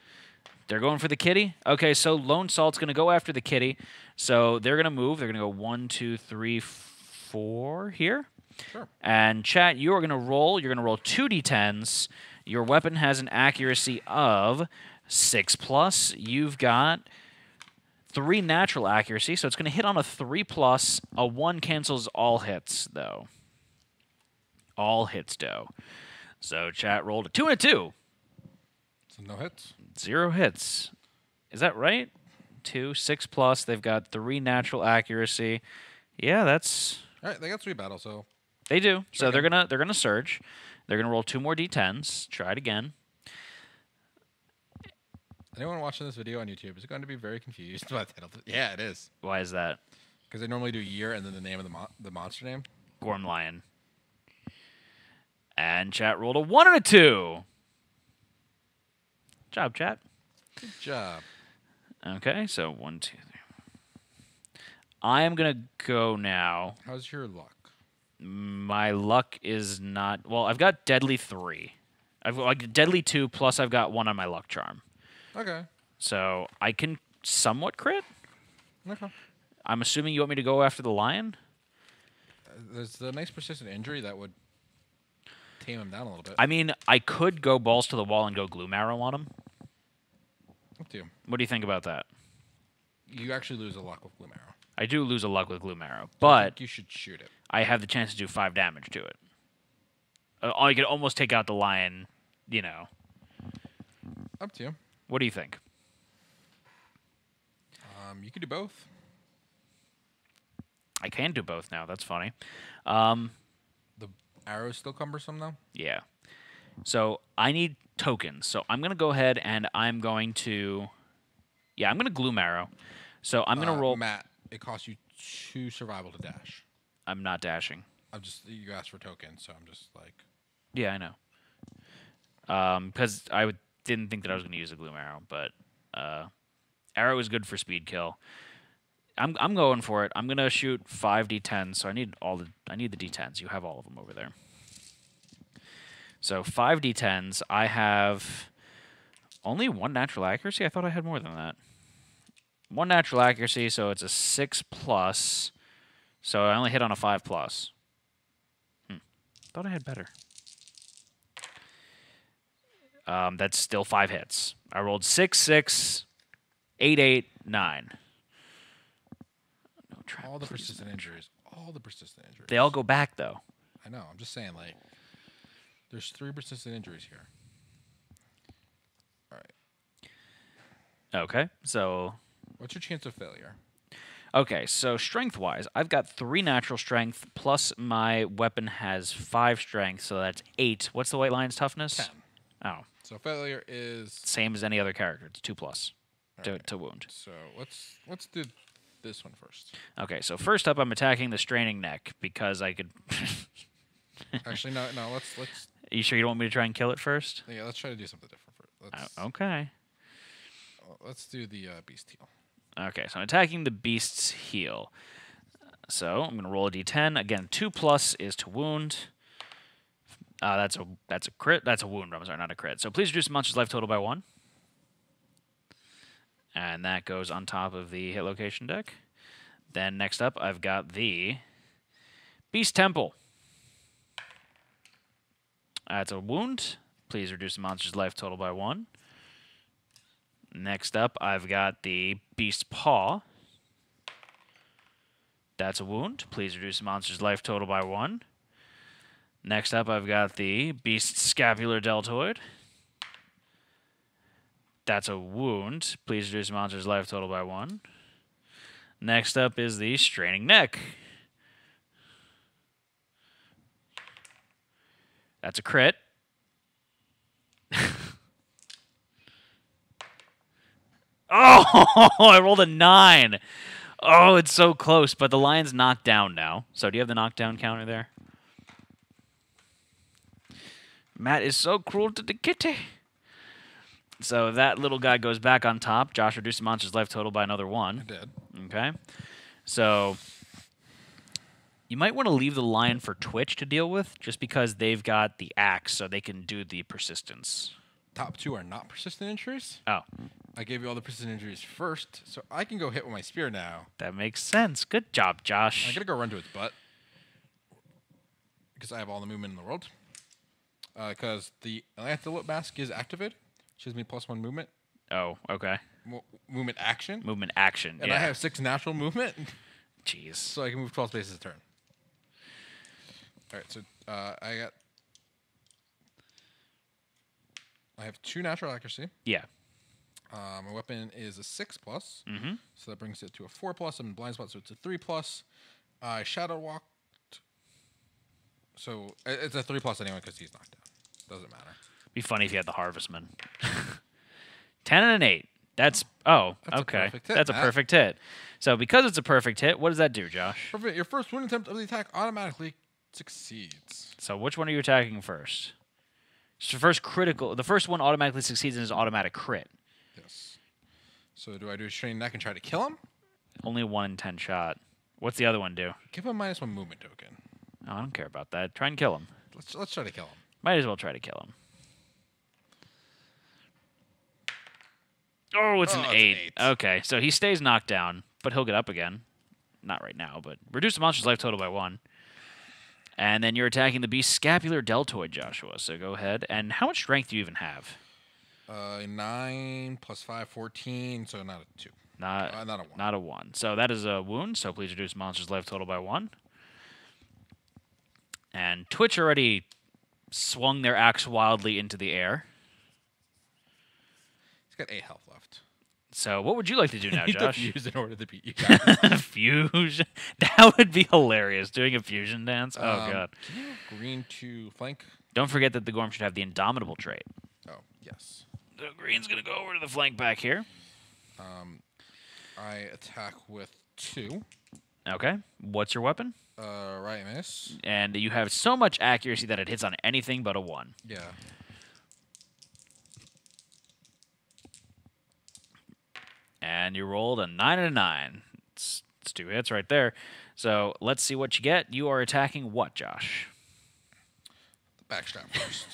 They're going for the kitty? Okay, so Lone Salt's going to go after the kitty. So they're going to move. They're going to go 1, 2, 3, 4 here. Sure. And chat, you are going to roll. You're going to roll 2d10s. Your weapon has an accuracy of 6+. You've got 3 natural accuracy, so it's going to hit on a 3+. A 1 cancels all hits, though. All hits, though. So chat rolled a 2 and a 2. So no hits. 0 hits. Is that right? 2, 6+. They've got 3 natural accuracy. Yeah, that's... All right, they got 3 battles, so They do. So Okay. they're gonna surge. They're gonna roll 2 more d10s. Try it again. anyone watching this video on YouTube is going to be very confused by the title. Yeah, it is. Why is that? Because they normally do year and then the name of the monster name. Gorm Lion. And chat rolled a 1 and a 2. Job, chat. Good job. Okay, so 1, 2, 3. I am gonna go now. How's your luck? My luck is not well. I've got deadly 3. I've got like deadly 2 plus I've got 1 on my luck charm. Okay. So I can somewhat crit. Okay. I'm assuming you want me to go after the lion. There's the nice persistent injury that would tame him down a little bit. I mean, I could go balls to the wall and go glue marrow on him. Up to you. What do you think about that? You actually lose a luck with glue marrow. I do lose a luck with glue marrow, I but think you should shoot it. I have the chance to do 5 damage to it. I could almost take out the lion, you know. Up to you. What do you think? You could do both. I can do both now. That's funny. The arrow's still cumbersome though. Yeah. So I need tokens. So I'm going to go ahead and I'm going to... Yeah, I'm going to glue marrow. So I'm going to roll... Matt, it costs you 2 survival to dash. I'm not dashing. You asked for tokens, so I'm just like. Yeah, I know. Because didn't think that I was going to use a glue arrow, but arrow is good for speed kill. I'm going for it. I'm going to shoot 5 d10s, so I need the d10s. You have all of them over there. So 5 d10s. I have only 1 natural accuracy. I thought I had more than that. 1 natural accuracy, so it's a 6+. So I only hit on a 5+. Thought I had better. That's still 5 hits. I rolled 6, 6, 8, 8, 9. No trap, All the please, persistent no injuries. All the persistent injuries. They all go back, though. I know. I'm just saying, like, there's 3 persistent injuries here. All right. Okay, so... What's your chance of failure? Okay, so strength-wise, I've got 3 natural strength, plus my weapon has 5 strength, so that's 8. What's the White Lion's toughness? 10. Oh, So failure is same as any other character. It's 2+ Alright. to wound. So let's do this one first. Okay, so first up, I'm attacking the straining neck because I could... Actually, no. Let's You sure you don't want me to try and kill it first? yeah. Let's try to do something different first. Okay. Let's do the beast heal. Okay, so I'm attacking the beast's heel. So I'm going to roll a d10. Again, 2+ is to wound. That's a crit. That's a wound. I'm sorry, not a crit. So please reduce the monster's life total by 1. And that goes on top of the hit location deck. Then next up, I've got the Beast Temple. That's a wound. Please reduce the monster's life total by 1. Next up, I've got the Beast Paw. That's a wound. Please reduce the monster's life total by 1. Next up, I've got the Beast Scapular Deltoid. That's a wound. Please reduce the monster's life total by 1. Next up is the Straining Neck. That's a crit. Oh, I rolled a 9. Oh, it's so close, but the lion's knocked down now. So do you have the knockdown counter there? Matt is so cruel to the kitty. So that little guy goes back on top. Josh reduced the monster's life total by another 1. I did. Okay. So you might want to leave the lion for Twitch to deal with, just because they've got the axe, so they can do the persistence. Top 2 are not persistent injuries. Oh, I gave you all the persistent injuries first, so I can go hit with my spear now. that makes sense. Good job, I'm Josh. gonna go run to its butt because I have all the movement in the world. Because the antelope mask is activated, which gives me +1 movement. Oh, okay. Movement action. Movement action. And yeah. I have 6 natural movement, Jeez. so I can move 12 spaces a turn. All right, so I have 2 natural accuracy. Yeah. My weapon is a 6+, Mm-hmm. so that brings it to a 4+. I'm in blind spot, so it's a 3+. I shadow walked, so it's a 3+ anyway because he's knocked down. Doesn't matter. Be funny if you had the Harvestman. 10 and an 8. That's That's a okay. perfect hit, That's a Matt. perfect hit. So because it's a perfect hit, what does that do, Josh? Perfect. Your first wound attempt of the attack automatically succeeds. So which one are you attacking first? So first critical. The first one automatically succeeds in his automatic crit. Yes. So do I do a straining neck and try to kill him? Only 1 in 10 shot. What's the other one do? Give him -1 movement token. Oh, I don't care about that. Try and kill him. Let's try to kill him. Might as well try to kill him. Oh, it's an Oh, it's an 8. 8. Okay, so he stays knocked down, but he'll get up again. Not right now, but reduce the monster's life total by 1. And then you're attacking the Beast Scapular Deltoid, Joshua. So go ahead. And how much strength do you even have? 9 + 5, 14. So not a 2. Not Not a 1. Not a 1. So that is a wound. So please reduce monster's life total by 1. And Twitch already swung their axe wildly into the air. He's got 8 health left. So what would you like to do now, He Josh? defused in order to beat you guys. Fusion. That would be hilarious. Doing a fusion dance. Oh, God. Can you move green to flank? Don't forget that the Gorm should have the Indomitable trait. Oh, yes. So green's going to go over to the flank back here. I attack with 2. Okay. What's your weapon? Right miss. And you have so much accuracy that it hits on anything but a 1. Yeah. And you rolled a 9 and a 9. It's 2 hits right there. So let's see what you get. You are attacking what, Josh? The backstrap first.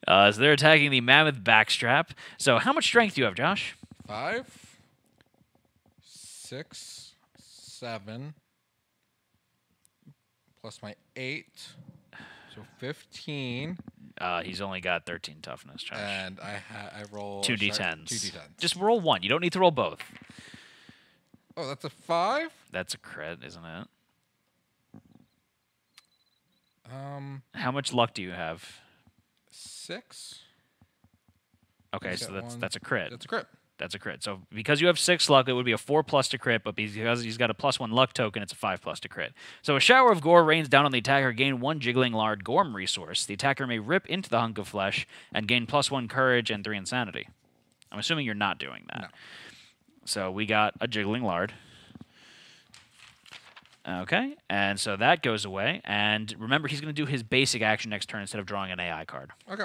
So they're attacking the mammoth backstrap. So how much strength do you have, Josh? 5, 6. 7 plus my 8, so 15. He's only got 13 toughness, Josh. And I roll 2 a sharp- d10s. 2 d10s. Just roll one. You don't need to roll both. Oh, that's a 5. That's a crit, isn't it? How much luck do you have? 6. Okay, He's so got that's a crit. That's a crit. That's a crit. So because you have 6 luck, it would be a 4+ to crit, but because he's got a +1 luck token, it's a 5+ to crit. So a shower of gore rains down on the attacker. Gain 1 jiggling lard Gorm resource. The attacker may rip into the hunk of flesh and gain +1 courage and 3 insanity. I'm assuming you're not doing that. No. So we got a jiggling lard. Okay, and so that goes away. And remember, he's going to do his basic action next turn instead of drawing an AI card. Okay.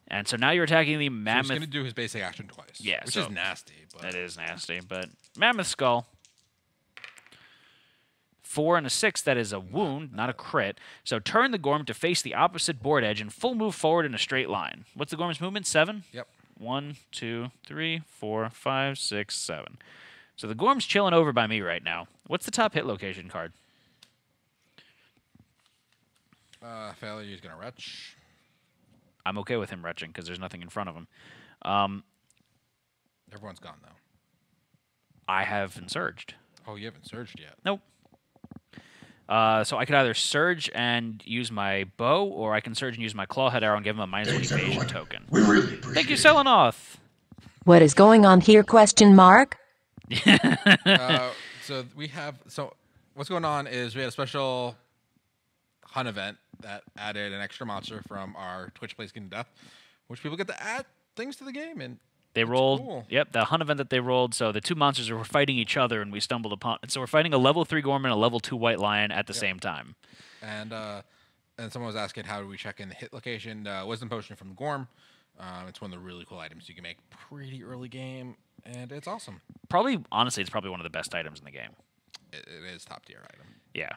And so now you're attacking the So he's mammoth. going to do his basic action twice. Yeah, Which so is nasty. But That is nasty, but mammoth skull. 4 and a 6, that is a wound, not a crit. So turn the Gorm to face the opposite board edge and full move forward in a straight line. What's the Gorm's movement? 7? Yep. 1, 2, 3, 4, 5, 6, 7. So the Gorm's chilling over by me right now. What's the top hit location card? Failure, he's going to retch. I'm okay with him retching because there's nothing in front of him. Everyone's gone, though. I haven't surged. Oh, you haven't surged yet. Nope. So I could either surge and use my bow, or I can surge and use my clawhead arrow and give him a -1 Thanks, evasion everyone. token. We really appreciate Thank you, it. Selenoth. What is going on here? Question mark. So we have... So what's going on is we had a special hunt event that added an extra monster from our Twitch Play Skin to Death, which people get to add things to the game, and They it's rolled, cool. yep, the hunt event that they rolled. So the two monsters were fighting each other, and we stumbled upon. So we're fighting a level 3 Gorm and a level 2 White Lion at the same time. And someone was asking how do we check in the hit location. Wisdom Potion from Gorm. It's one of the really cool items you can make pretty early game, and it's awesome. Probably, honestly, it's probably one of the best items in the game. It is top tier item. Yeah.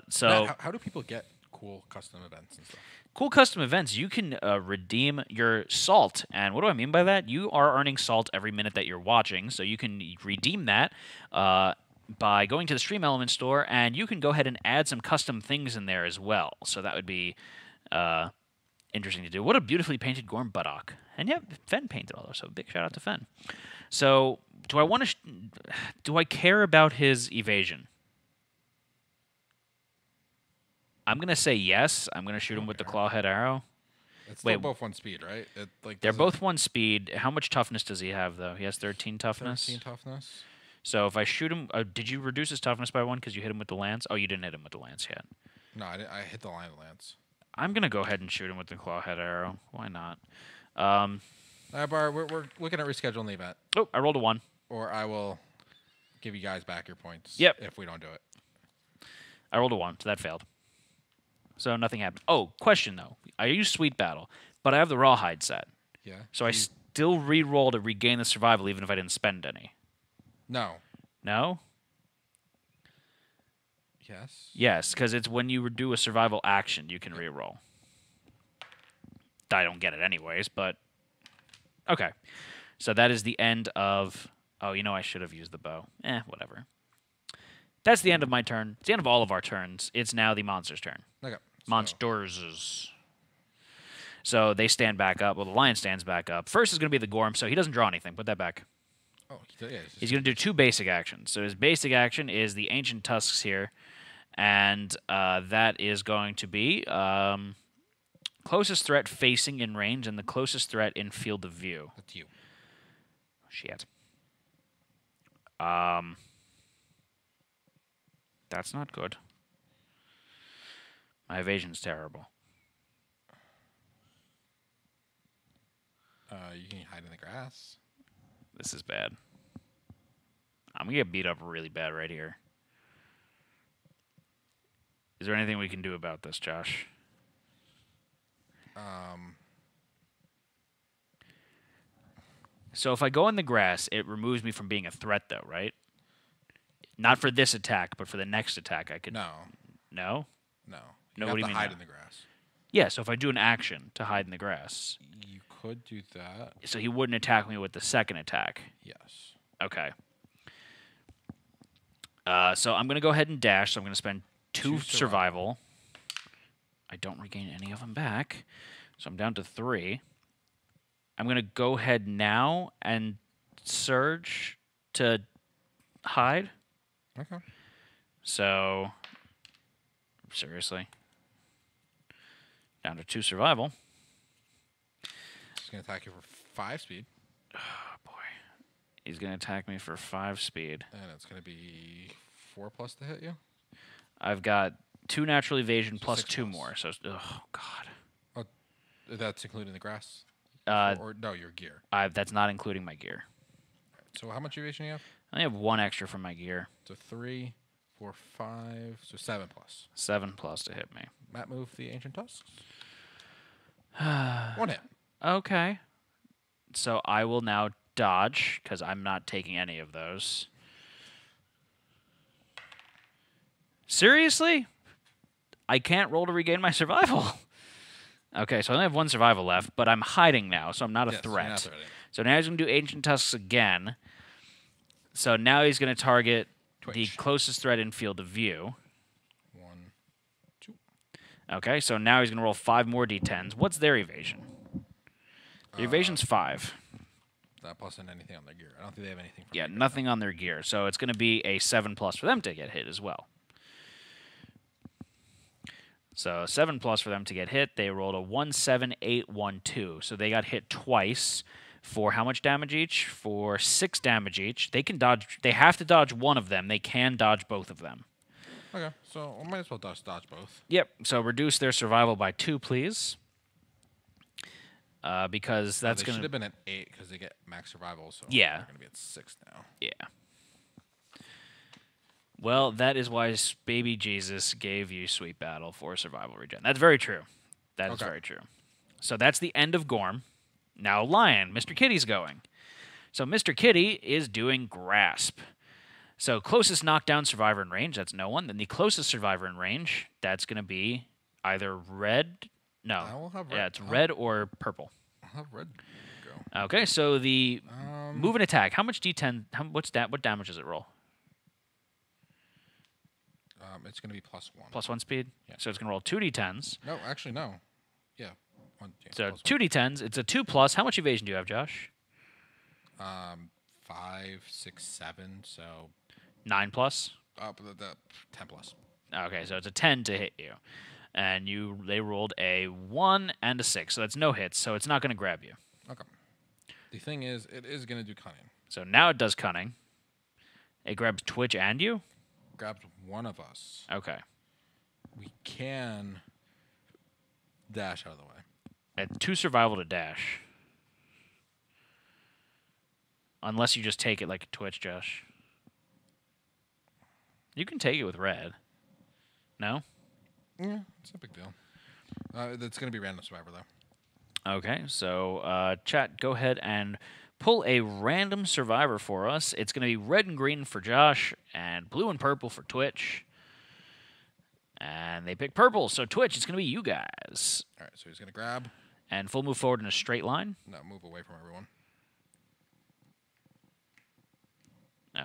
So Matt, how do people get cool custom events and stuff? cool custom events. You can redeem your salt, and what do I mean by that? You are earning salt every minute that you're watching, so you can redeem that by going to the Stream Element store, and you can go ahead and add some custom things in there as well. So that would be interesting to do. What a beautifully painted Gorm buttock. And yeah, Fen painted all those, so big shout out to Fen. So do I want to? Do I care about his evasion? I'm gonna say yes. I'm gonna shoot him with the clawhead arrow. It's still Wait. both 1 speed, right? They're doesn't- both 1 speed. How much toughness does he have, though? He has 13 toughness. 13 toughness. So if I shoot him, did you reduce his toughness by 1 because you hit him with the lance? Oh, you didn't hit him with the lance yet. No, I hit the line of lance. I'm gonna go ahead and shoot him with the clawhead arrow. Why not? Bar, we're looking at rescheduling the event, Oh, I rolled a 1. or I will give you guys back your points. Yep. If we don't do it. I rolled a 1, so that failed. So nothing happened. Oh, question though. I use Sweet Battle, but I have the Rawhide set. Yeah. So I still re-roll to regain the survival even if I didn't spend any. No. No? Yes. Yes, because it's when you do a survival action, you can re-roll. I don't get it anyways, but... Okay. So that is the end of... Oh, you know I should have used the bow. Whatever. That's the end of my turn. It's the end of all of our turns. It's now the monster's turn. Okay. Monsters. So they stand back up. Well, the lion stands back up. First is going to be the Gorm, so he doesn't draw anything. Put that back. Oh, yeah. He's going to do 2 basic actions. So his basic action is the Ancient Tusks here, and that is going to be closest threat facing in range and the closest threat in field of view. That's you. Shit. That's not good. My evasion's terrible. You can hide in the grass. This is bad. I'm going to get beat up really bad right here. Is there anything we can do about this, Josh? So if I go in the grass, it removes me from being a threat, though, right? Not for this attack, but for the next attack, I could... No. No? No. No, You what do you have to mean hide no? in the grass. Yeah, so if I do an action to hide in the grass, You could do that. so he wouldn't attack me with the second attack. Yes. Okay. So I'm going to go ahead and dash. So I'm going to spend two Two survival. I don't regain any of them back. So I'm down to 3. I'm going to go ahead now and surge to hide. Okay. So, seriously. Down to 2 survival. He's gonna attack you for 5 speed, Oh, boy. He's going to attack me for 5 speed. and it's gonna be 4+ to hit you. I've got 2 natural evasion So plus 6 2 plus. more. So, oh, God. That's including the grass. Uh, or no, your gear. That's not including my gear. So how much evasion you have? I only have 1 extra from my gear. So 3, 4, 5. So 7+. 7 plus to hit me. Matt, move the ancient tusks. 1 hit. Okay. So I will now dodge, because I'm not taking any of those. Seriously? I can't roll to regain my survival. Okay, so I only have 1 survival left, but I'm hiding now, so I'm not a Yes, you're threat. not threatening. So now he's going to do Ancient Tusks again. So now he's going to target the Twitch. closest threat in field of view. 1, 2. Okay, so now he's going to roll 5 more d10s. What's their evasion? Their evasion's 5. That plus in anything on their gear. I don't think they have anything. From Yeah, their gear. nothing on their gear. So it's going to be a 7 plus for them to get hit as well. So 7 plus for them to get hit. They rolled a 1, 7, 8, 1, 2. So they got hit twice for how much damage each? For 6 damage each. They can dodge. They have to dodge one of them. They can dodge both of them. Okay, so I might as well dodge both. Yep. So reduce their survival by 2, please. Because that's They going should to. have been at 8 because they get max survival. So Yeah. they're gonna be at 6 now. Yeah. Well, that is why baby Jesus gave you Sweet Battle for survival regen. That's very true. That is Okay. very true. So that's the end of Gorm. Now Lion, Mr. Kitty's going. So Mr. Kitty is doing Grasp. So closest knockdown survivor in range, that's no one. Then the closest survivor in range, that's going to be either red. No. I will have Yeah, red. it's red or purple. I'll have red go. Okay, so the move and attack. How much D10? What damage does it roll? It's gonna be +1. Plus 1 speed. Yeah. So it's going to roll 2 D10s. No, actually no. Yeah. So plus 2 D10s. It's a 2 plus. How much evasion do you have, Josh? 5, 6, 7. So 9 plus. the 10+. Okay, so it's a 10 to hit you, and they rolled a 1 and a 6, so that's no hits. So it's not going to grab you. Okay. The thing is, it is gonna do cunning. So now it does cunning. It grabs Twitch and you. Grabs one of us. Okay. We can dash out of the way. At 2 survival to dash. Unless you just take it like a Twitch, Josh. You can take it with red. No? Yeah, it's no big deal. It's gonna be random survivor though. Okay, so chat, go ahead and pull a random survivor for us. It's going to be red and green for Josh, and blue and purple for Twitch. And they pick purple, so Twitch, it's going to be you guys. All right, so he's gonna grab. And full move forward in a straight line. No, move away from everyone.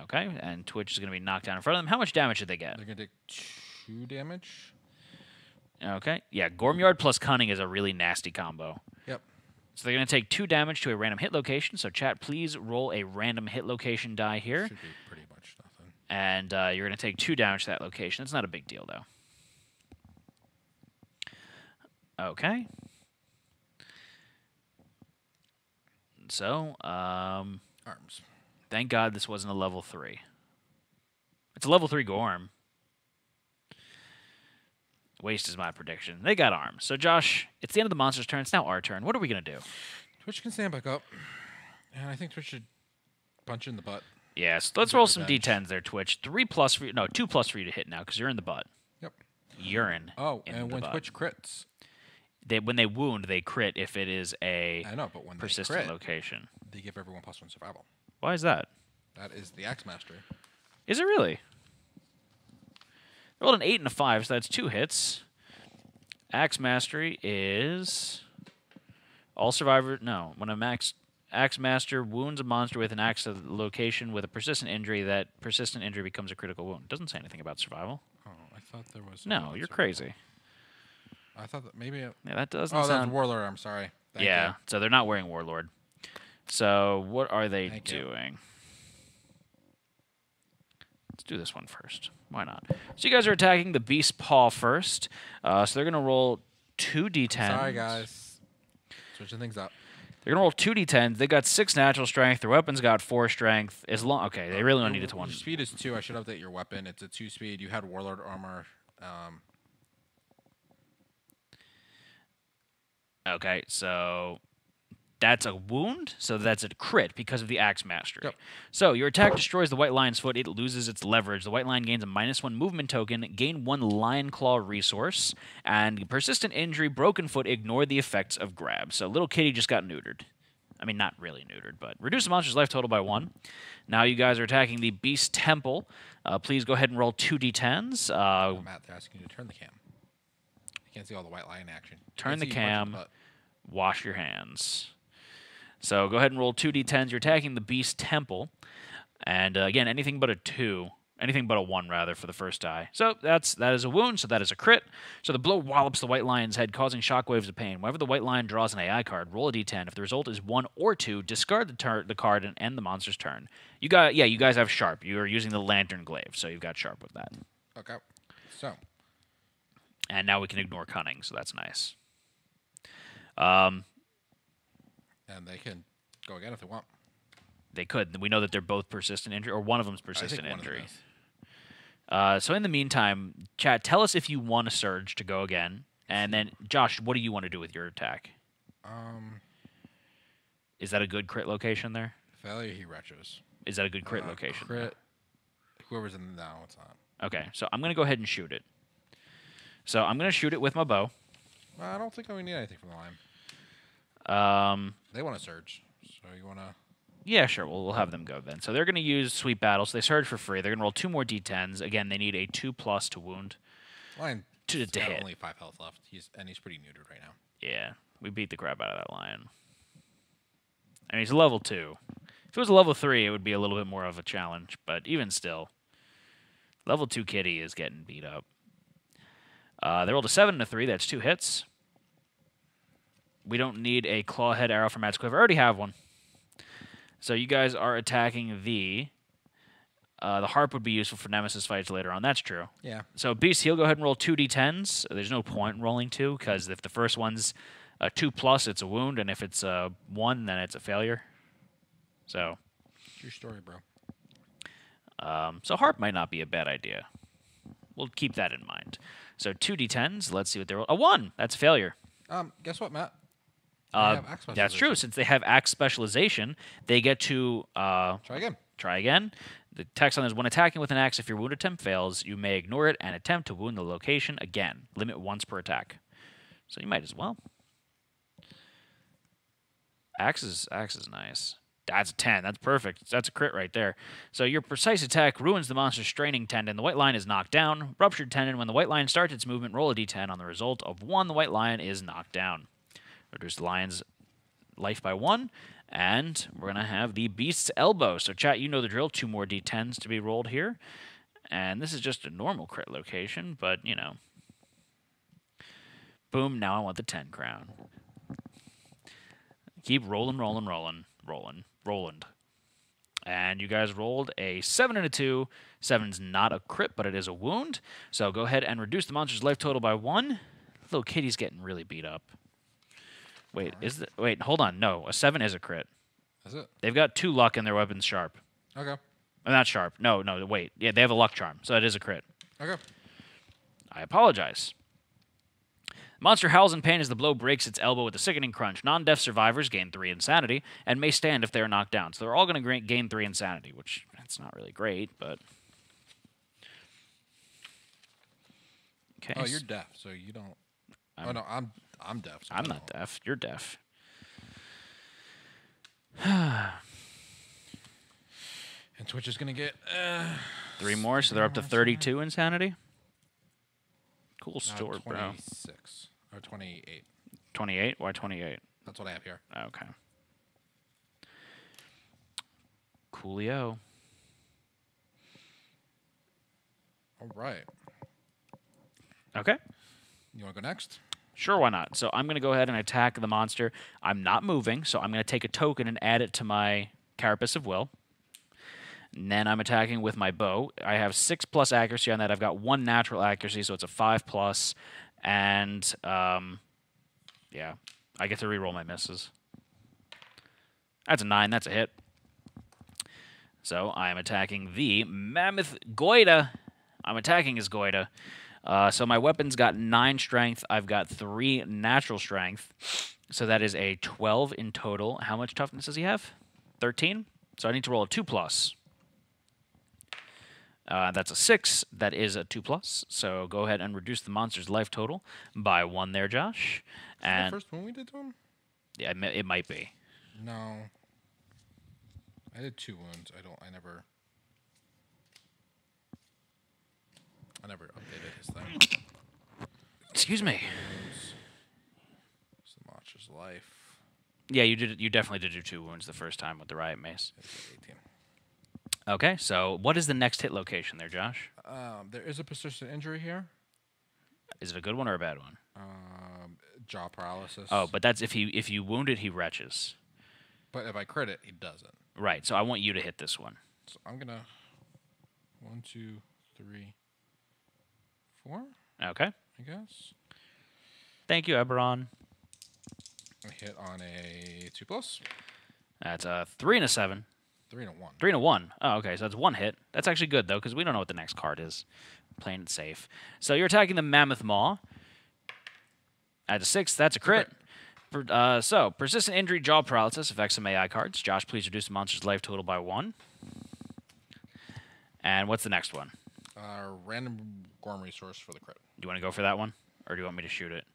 Okay, and Twitch is going to be knocked down in front of them. How much damage did they get? They're gonna take 2 damage. Okay, yeah, Gormyard plus Cunning is a really nasty combo. Yep. So they're going to take 2 damage to a random hit location. So chat, please roll a random hit location die here. Should be pretty much nothing. And you're going to take 2 damage to that location. It's not a big deal, though. Okay. So, Arms. thank God this wasn't a level 3. It's a level 3 Gorm. Waste is my prediction. They got arms. So, Josh, it's the end of the monster's turn. It's now our turn. What are we going to do? Twitch can stand back up. And I think Twitch should punch in the butt. Yes, let's Get roll some revenge. D10s there, Twitch. 3 plus for you. No, 2 plus for you to hit now because you're in the butt. Yep. Urine. Oh, in and the when butt. Twitch crits. When they wound, they crit if it is a I know, but when persistent they crit, location. they give everyone +1 survival. Why is that? That is the Axe Mastery. Is it really? They rolled an 8 and a 5, so that's 2 hits. Axe Mastery is all survivor. No, when a max Axe Master wounds a monster with an axe to the location with a persistent injury. That persistent injury becomes a critical wound. Doesn't say anything about survival. Oh, I thought there was. something No, on you're survival. crazy. I thought that maybe. Yeah, that doesn't Oh, sound. that's Warlord. I'm sorry. Thank yeah, you. so they're not wearing Warlord. So what are they Thank you. doing? Let's do this one first. Why not? So you guys are attacking the Beast Paw first. So they're going to roll 2d10s. Sorry, guys. Switching things up. They're going to roll 2d10s. They got 6 natural strength. Their weapon's got 4 strength. Okay, they really don't need it to Your 1. speed is 2. I should update your weapon. It's a 2 speed. You had Warlord armor. Okay, so that's a wound, so that's a crit because of the Axe Mastery. Yep. So your attack destroys the White Lion's foot. It loses its leverage. The White Lion gains a -1 movement token, gain 1 Lion Claw resource, and persistent injury, broken foot, ignore the effects of grab. So little kitty just got neutered. I mean, not really neutered, but reduce the monster's life total by 1. Now you guys are attacking the Beast Temple. Please go ahead and roll 2d10s. Matt, they're asking you to turn the cam. You can't see all the White Lion action. You Turn can't the see you punch cam. butt. Wash your hands. So go ahead and roll 2d10s. You're attacking the Beast Temple. And again, anything but a 2. Anything but a 1, rather, for the first die. So that is a wound, so that is a crit. So the blow wallops the White Lion's head, causing shockwaves of pain. Whenever the White Lion draws an AI card, roll a d10. If the result is 1 or 2, discard the card and end the monster's turn. You guys have Sharp. You are using the Lantern Glaive, so you've got Sharp with that. Okay. So, And now we can ignore Cunning, so that's nice. and they can go again if they want. They could. We know that they're both persistent injury, or one of them's I think persistent one of them injury. is. So in the meantime, chat, tell us if you want a surge to go again. And then, Josh, what do you want to do with your attack? Is that a good crit location there? Failure, he retros. Is that a good crit location? Crit. Whoever's in the. No, it's not. Okay, so I'm going to go ahead and shoot it. So I'm going to shoot it with my bow. Well, I don't think we need anything from the line. They want to surge. So you want to. Yeah, sure. We'll have them go then. So they're going to use Sweet Battle. So they surge for free. They're going to roll 2 more d10s. Again, they need a 2+ to wound. Lion To has got hit. only 5 health left. He's pretty neutered right now. Yeah, we beat the crap out of that lion. I mean, he's a level 2. If it was a level 3, it would be a little bit more of a challenge. But even still, level 2 kitty is getting beat up. They rolled a 7 and a 3. That's 2 hits. We don't need a clawhead arrow from Matt's Quiver. I already have one. So you guys are attacking the harp would be useful for nemesis fights later on. That's true. Yeah. So Beast, he'll go ahead and roll 2d10s. There's no point in rolling 2, because if the first one's a 2+, it's a wound, and if it's a 1, then it's a failure. So, It's your story, bro. so harp might not be a bad idea. We'll keep that in mind. So 2d10s. Let's see what they roll. A 1. That's a failure. Guess what, Matt? They have axe That's true. specialization. Since they have axe specialization, they get to Try again. try again. The text on this: when attacking with an axe, if your wound attempt fails, you may ignore it and attempt to wound the location again. Limit once per attack. So you might as well. Axe is nice. That's a 10. That's perfect. That's a crit right there. So your precise attack ruins the monster's straining tendon. The White Lion is knocked down. Ruptured tendon. When the White Lion starts its movement, roll a d10. On the result of 1, the White Lion is knocked down. Reduce the lion's life by 1. And we're going to have the Beast's Elbow. So chat, you know the drill. 2 more d10s to be rolled here. And this is just a normal crit location, but, you know. Boom, now I want the 10 crown. Keep rolling. Roland. And you guys rolled a 7 and a 2. 7's not a crit, but it is a wound. So go ahead and reduce the monster's life total by 1. Little kitty's getting really beat up. Wait, hold on. No, a 7 is a crit. Is it? They've got 2 luck and their weapon's sharp. Okay. Not sharp. No, wait. Yeah, they have a luck charm, so it is a crit. Okay. I apologize. Monster howls in pain as the blow breaks its elbow with a sickening crunch. Non-deaf survivors gain 3 insanity and may stand if they are knocked down. So they're all going to gain 3 insanity, which that's not really great, but... Okay. Oh, you're deaf, so you don't. Oh no, I'm deaf. So I'm I not don't. deaf. You're deaf. And Twitch is gonna get 3 more, so they're up to 32 insanity. Cool now store, bro. 26 or 28. 28? Why 28? That's what I have here. Okay. Coolio. All right. Okay. You want to go next? Sure, why not? So I'm going to go ahead and attack the monster. I'm not moving, so I'm going to take a token and add it to my Carapace of Will. And then I'm attacking with my bow. I have 6+ accuracy on that. I've got 1 natural accuracy, so it's a 5+. And, yeah, I get to reroll my misses. That's a 9. That's a hit. So I am attacking the Mammoth Goita. I'm attacking his Goita. So my weapon's got 9 strength. I've got 3 natural strength. So that is a 12 in total. How much toughness does he have? 13. So I need to roll a 2+. That's a 6. That is a 2+. So go ahead and reduce the monster's life total by 1 there, Josh. Is that And the first one we did to him? yeah, it might be. No. I did 2 wounds. I never updated his thing. Excuse me. So much as life. Yeah, you did. You definitely did do 2 wounds the first time with the riot mace. It's 18. Okay, so what is the next hit location there, Josh? There is a persistent injury here. Is it a good one or a bad one? Jaw paralysis. Oh, but that's if you wound it, he retches. But if I crit it, he doesn't. Right. So I want you to hit this one. So I'm gonna 1, 2, 3, 4. Okay. I guess. Thank you, Eberron. I hit on a 2+. That's a 3 and a 7. 3 and a 1. 3 and a 1. Oh, okay. So that's 1 hit. That's actually good though, because we don't know what the next card is. Playing it safe. So you're attacking the Mammoth Maw. At a 6, that's a crit. So, persistent injury, jaw paralysis affects some AI cards. Josh, please reduce the monster's life total by 1. And what's the next one? Random Gorm resource for the crit. Do you want to go for that one? Or do you want me to shoot it?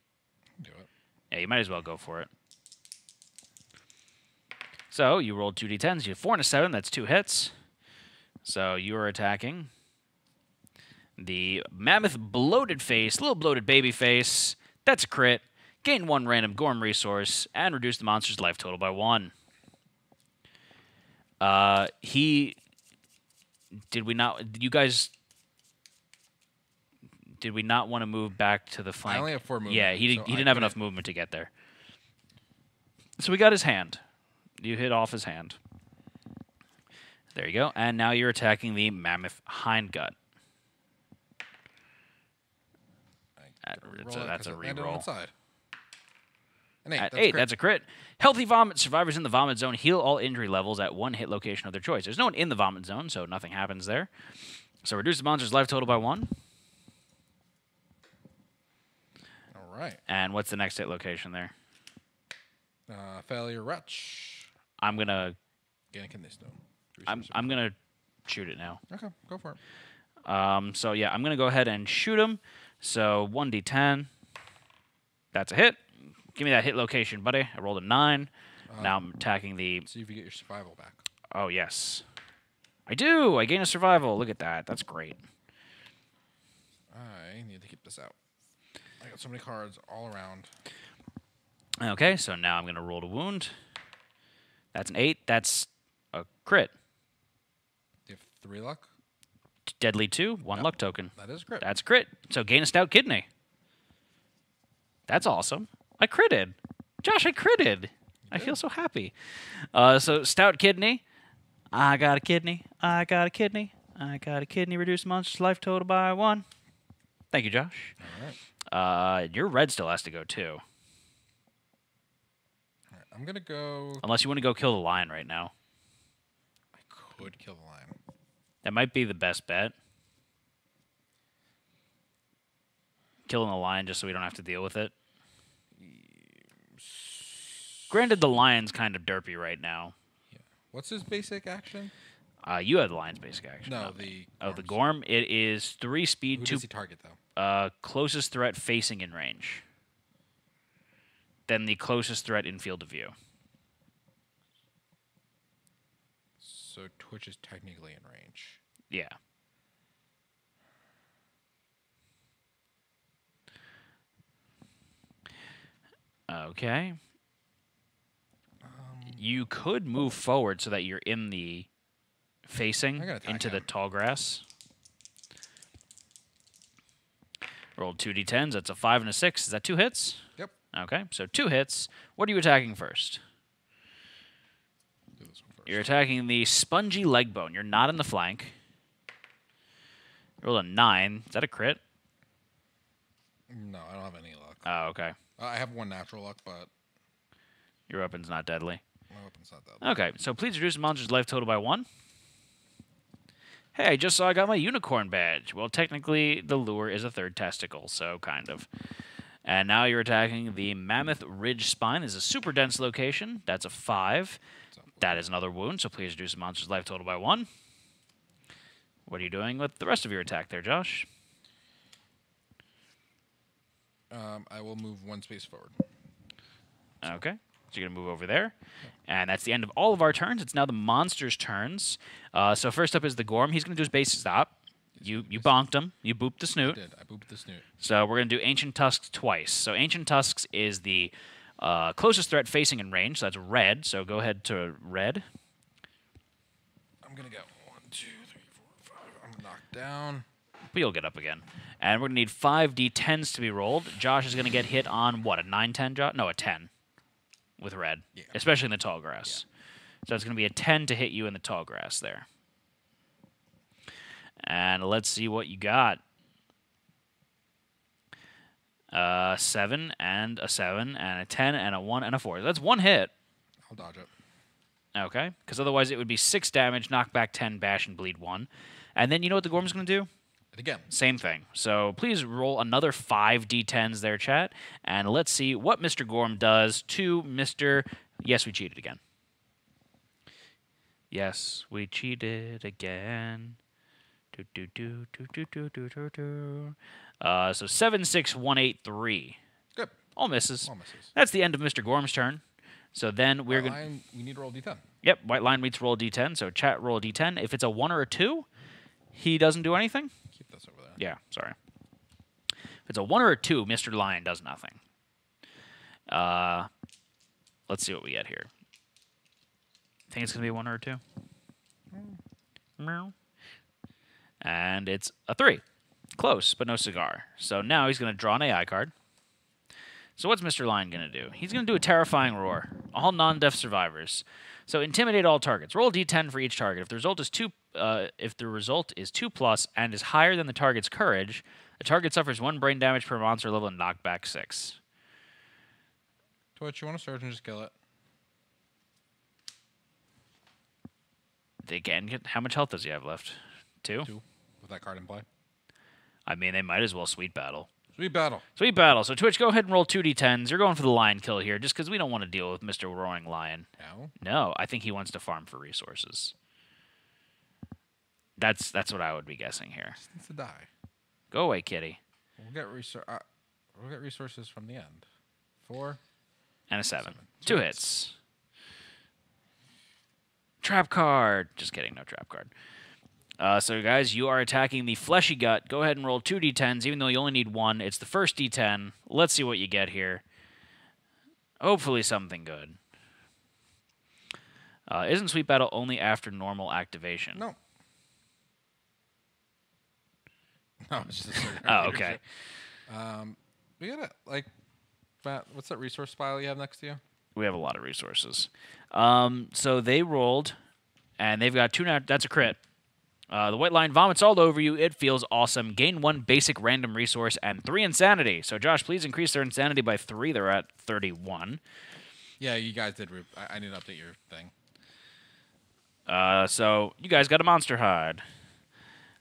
Do it. Yeah, you might as well go for it. So, you rolled 2d10s. You have 4 and a 7. That's 2 hits. So, you are attacking the Mammoth Bloated Face, little bloated baby face. That's a crit. Gain 1 random Gorm resource, and reduce the monster's life total by 1. Did we not want to move back to the flank? I only have 4 movement. Yeah, he so didn't have enough movement to get there. So we got his hand. You hit off his hand. There you go. And now you're attacking the Mammoth Hindgut. That's a reroll. An 8. At That's 8, crit. that's a crit. Healthy vomit. Survivors in the vomit zone heal all injury levels at 1 hit location of their choice. There's no one in the vomit zone, so nothing happens there. So reduce the monster's life total by 1. All right. And what's the next hit location there? Failure Wretch. I'm gonna Gain a kidney stone. I'm gonna shoot it now. Okay, go for it. So yeah, I'm gonna go ahead and shoot him. So 1d10. That's a hit. Give me that hit location, buddy. I rolled a 9. Now I'm attacking the... See if you get your survival back. Oh, yes. I do! I gain a survival. Look at that. That's great. I need to keep this out. I got so many cards all around. Okay, so now I'm going to roll to wound. That's an 8. That's a crit. Do you have 3 luck? Deadly 2. 1 luck token. That is crit. That's crit. So gain a stout kidney. That's awesome. I critted. Josh, I critted. I feel so happy. So stout kidney. I got a kidney. I got a kidney. I got a kidney. Reduce monster's life total by 1. Thank you, Josh. All right. Your red still has to go too. All right. I'm going to go... Unless you want to go kill the lion right now. I could kill the lion. That might be the best bet. Killing the lion just so we don't have to deal with it. Granted, the lion's kind of derpy right now. Yeah. What's his basic action? You had the lion's basic action. No, not the... me. Oh, the Gorm. It is 3 speed, Who 2... does he target, though? Closest threat facing in range. Then the closest threat in field of view. So Twitch is technically in range. Yeah. Okay. You could move forward so that you're in the facing I'm gonna attack into the him. tall grass. Rolled 2d10s. That's a 5 and a 6. Is that 2 hits? Yep. Okay, so 2 hits. What are you attacking first? Do this one first. You're attacking the spongy leg bone. You're not in the flank. Roll a 9. Is that a crit? No, I don't have any luck. Oh, okay. I have 1 natural luck, but Your weapon's not deadly. my weapon's not that. Okay, so please reduce the monster's life total by 1. Hey, I just saw I got my unicorn badge. Well, technically, the lure is a 3rd testicle, so kind of. And now you're attacking the Mammoth Ridge Spine. This is a super dense location. That's a 5. That is another wound, so please reduce the monster's life total by 1. What are you doing with the rest of your attack there, Josh? I will move 1 space forward. Okay, so you're going to move over there. And that's the end of all of our turns. It's now the monster's turns. So first up is the Gorm. He's going to do his base stop. You bonked him. You booped the I snoot. did. I booped the snoot. So we're going to do Ancient Tusks twice. So Ancient Tusks is the closest threat facing in range. So that's red. So go ahead to red. I'm gonna go 1, 2, 3, 4, 5. I'm knocked down. But you'll get up again. And we're going to need 5d10s to be rolled. Josh is going to get hit on, what, a 9-10, Josh? No, a 10 with red, Yeah. especially in the tall grass. So it's going to be a 10 to hit you in the tall grass there. And let's see what you got. 7 and a 7 and a 10 and a 1 and a 4. That's 1 hit. I'll dodge it. Okay, because otherwise it would be 6 damage, knockback 10, bash, and bleed 1. And then you know what the Gorm's going to do? And again. Same thing. So please roll another 5d10s there, chat. And let's see what Mr. Gorm does to Mr. Yes, we cheated again. Yes, we cheated again. Do, do, do, do, do, do, do, do, do. So 7, 6, 1, 8, 3. Good. All misses. All misses. That's the end of Mr. Gorm's turn. So then we're going to... We need to roll D10. Yep, white line meets roll a d10. So chat roll a d10. If it's a 1 or a 2, he doesn't do anything. Keep this over there. Yeah, sorry. If it's a 1 or a 2, Mr. Lion does nothing. Let's see what we get here. Think it's going to be a 1 or a 2? Meow. And it's a 3. Close, but no cigar. So now he's going to draw an AI card. So what's Mr. Lion going to do? He's going to do a terrifying roar. All non-deaf survivors. So intimidate all targets. Roll a d10 for each target. If the result is 2, plus and is higher than the target's courage, the target suffers 1 brain damage per monster level and knockback 6. Twitch, you want to surge and just kill it? Again, how much health does he have left? 2? 2 with that card in play. I mean, they might as well sweet battle. Sweet battle. Sweet battle. So Twitch, go ahead and roll 2d10s. You're going for the lion kill here, just because we don't want to deal with Mr. Roaring Lion. No. No, I think he wants to farm for resources. That's what I would be guessing here. Just needs to die. Go away, kitty. We'll get resources from the end. 4. And a 7. 2 2 hits. Trap card. Just kidding, no trap card. So, guys, you are attacking the fleshy gut. Go ahead and roll 2d10s, even though you only need 1. It's the first d10. Let's see what you get here. Hopefully something good. Isn't Sweet Battle only after normal activation? No. No, it's just a Oh, okay. We got it. What's that resource pile you have next to you? We have a lot of resources. So they rolled, and they've got 2 now. That's a crit. The white line vomits all over you. It feels awesome. Gain 1 basic random resource and 3 insanity. So, Josh, please increase their insanity by 3. They're at 31. Yeah, you guys did. I need to update your thing. So, you guys got a monster hide.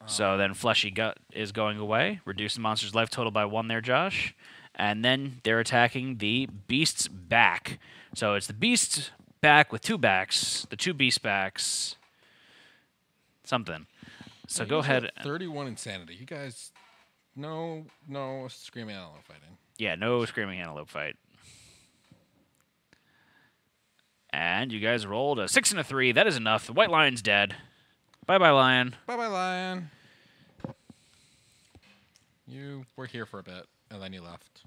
So then fleshy gut is going away. Reduce the monster's life total by 1 there, Josh. And then they're attacking the beast's back. So it's the beast's back with 2 backs. The 2 beast backs. Something. So go ahead. 31 insanity. You guys, no screaming antelope fighting. Yeah, no screaming antelope fight. And you guys rolled a 6 and a 3. That is enough. The white lion's dead. Bye-bye, lion. Bye-bye, lion. You were here for a bit, and then you left.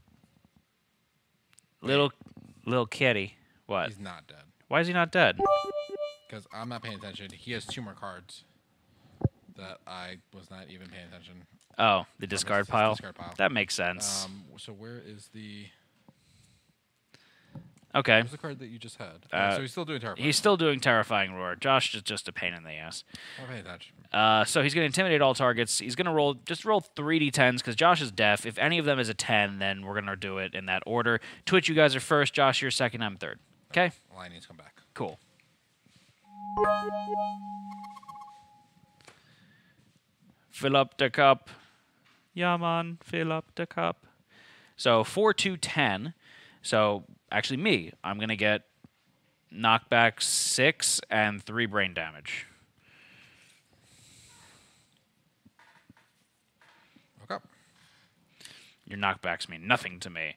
Little kitty. What? He's not dead. Why is he not dead? Because I'm not paying attention. He has 2 more cards that I was not even paying attention. Oh, the discard his pile? discard pile. That makes sense. So where is the... Okay. Where's the card that you just had? So he's still doing Terrifying. He's still doing Terrifying Roar. Josh is just a pain in the ass. I'm paying attention. So he's going to intimidate all targets. He's going to roll 3d10s because Josh is deaf. If any of them is a 10, then we're going to do it in that order. Twitch, you guys are first. Josh, you're second. I'm third. Okay? Well, I need to come back. Cool. Fill up the cup. Yeah, man. Fill up the cup. So 4, 2, 10. So actually me. I'm going to get knockback 6 and 3 brain damage. Okay. Your knockbacks mean nothing to me.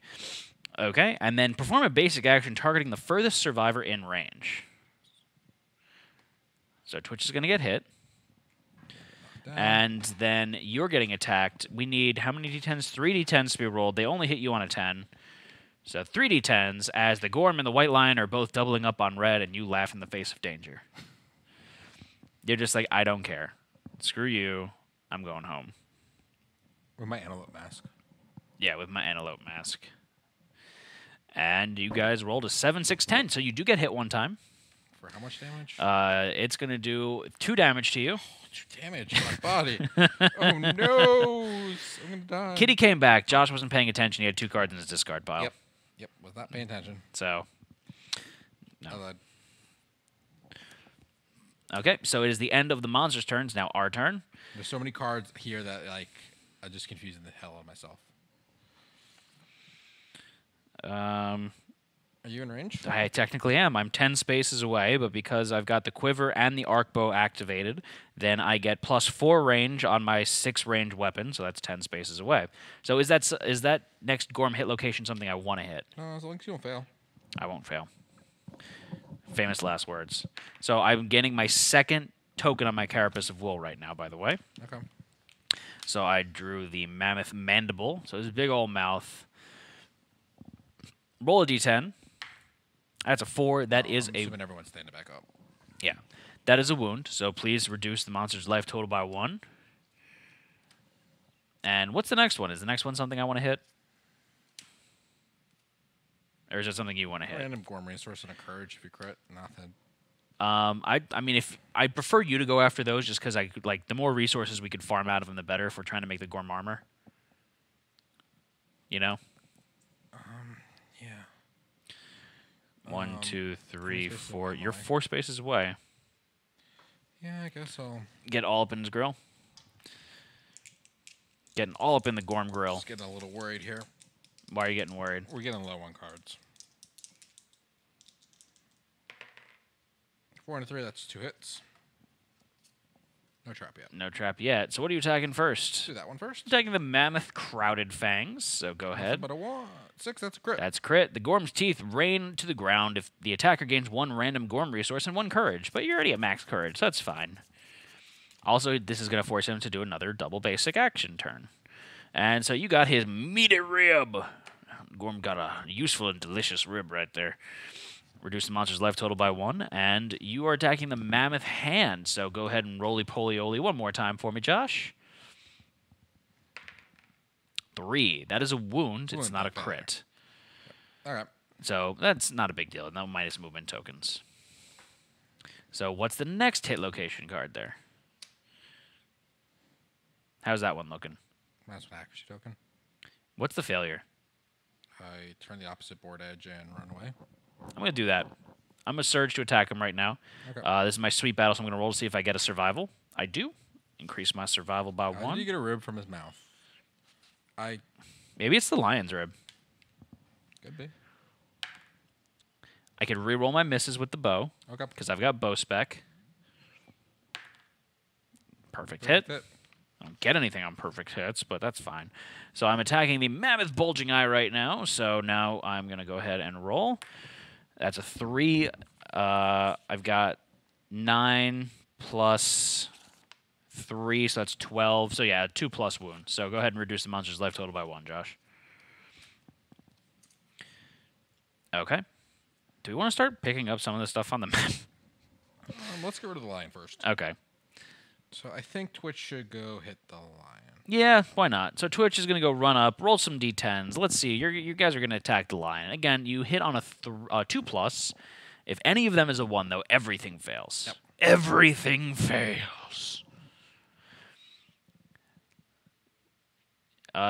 Okay, and then perform a basic action targeting the furthest survivor in range. So Twitch is going to get hit. Down. And then you're getting attacked. We need how many d10s? 3 d10s to be rolled. They only hit you on a 10. So 3 d10s as the Gorm and the White Lion are both doubling up on red and you laugh in the face of danger. You're just like, I don't care. Screw you. I'm going home. With my antelope mask. Yeah, with my antelope mask. And you guys rolled a 7, 6, 10, so you do get hit one time. For how much damage? It's going to do 2 damage to you. 2 damage to my body. Oh, no. I'm going to die. Kitty came back. Josh wasn't paying attention. He had 2 cards in his discard pile. Yep. Was not paying attention. So, no. I lied. Okay, so it is the end of the monster's turns. Now our turn. There's so many cards here that, like, I'm just confusing the hell out of myself. Are you in range? I technically am. I'm 10 spaces away, but because I've got the quiver and the arc bow activated, then I get +4 range on my 6 range weapon, so that's 10 spaces away. So is that next Gorm hit location something I want to hit? No, as long as you don't fail. I won't fail. Famous last words. So I'm getting my second token on my Carapace of Wool right now, by the way. Okay. So I drew the Mammoth Mandible. So his big old mouth. Roll a d10. That's a 4. That is I'm a... assuming everyone's standing back up. Yeah. That is a wound, so please reduce the monster's life total by 1. And what's the next one? Is the next one something I want to hit? Or is it something you want to hit? Random Gorm resource and a courage if you crit. Nothing. I mean, if I prefer you to go after those, just because I like the more resources we could farm out of them, the better. If we're trying to make the Gorm armor, you know. Yeah. 1, 2, 3, spaces 4. away, You're am I? 4 spaces away. Yeah, I guess so. Get all up in his grill. Getting all up in the Gorm grill. Just getting a little worried here. Why are you getting worried? We're getting low on cards. 4 and a 3, that's 2 hits. No trap yet. No trap yet. So what are you attacking first? Let's do that one first. Attacking the Mammoth Crowded Fangs. So go ahead. But a 1. 6, that's a crit. That's crit. The Gorm's teeth rain to the ground if the attacker gains 1 random Gorm resource and 1 courage. But you're already at max courage, so that's fine. Also, this is going to force him to do another double basic action turn. And so you got his meaty rib. Gorm got a useful and delicious rib right there. Reduce the monster's life total by 1. And you are attacking the Mammoth Hand. So go ahead and roly-poly-oly one more time for me, Josh. 3. That is a wound. It's Wound, not a okay. crit. All right. So that's not a big deal. No minus movement tokens. So what's the next hit location card there? How's that one looking? That's an accuracy token. What's the failure? I turn the opposite board edge and run away. I'm going to do that. I'm going to surge to attack him right now. Okay. This is my sweet battle, so I'm going to roll to see if I get a survival. I do. Increase my survival by How 1. did you get a rib from his mouth? Maybe it's the lion's rib. Could be. I could re-roll my misses with the bow, Okay. because I've got bow spec. Perfect hit. Hit. I don't get anything on perfect hits, but that's fine. So I'm attacking the Mammoth Bulging Eye right now. So now I'm going to go ahead and roll. That's a 3. I've got 9 plus 3, so that's 12. So yeah, 2 plus wound. So go ahead and reduce the monster's life total by 1, Josh. Okay. Do we want to start picking up some of the stuff on the map? Let's get rid of the lion first. Okay. So I think Twitch should go hit the lion. Yeah, why not? So Twitch is going to go run up, roll some d10s. Let's see. You guys are going to attack the lion. Again, you hit on a 2+. If any of them is a 1, though, everything fails. Yep. Everything fails.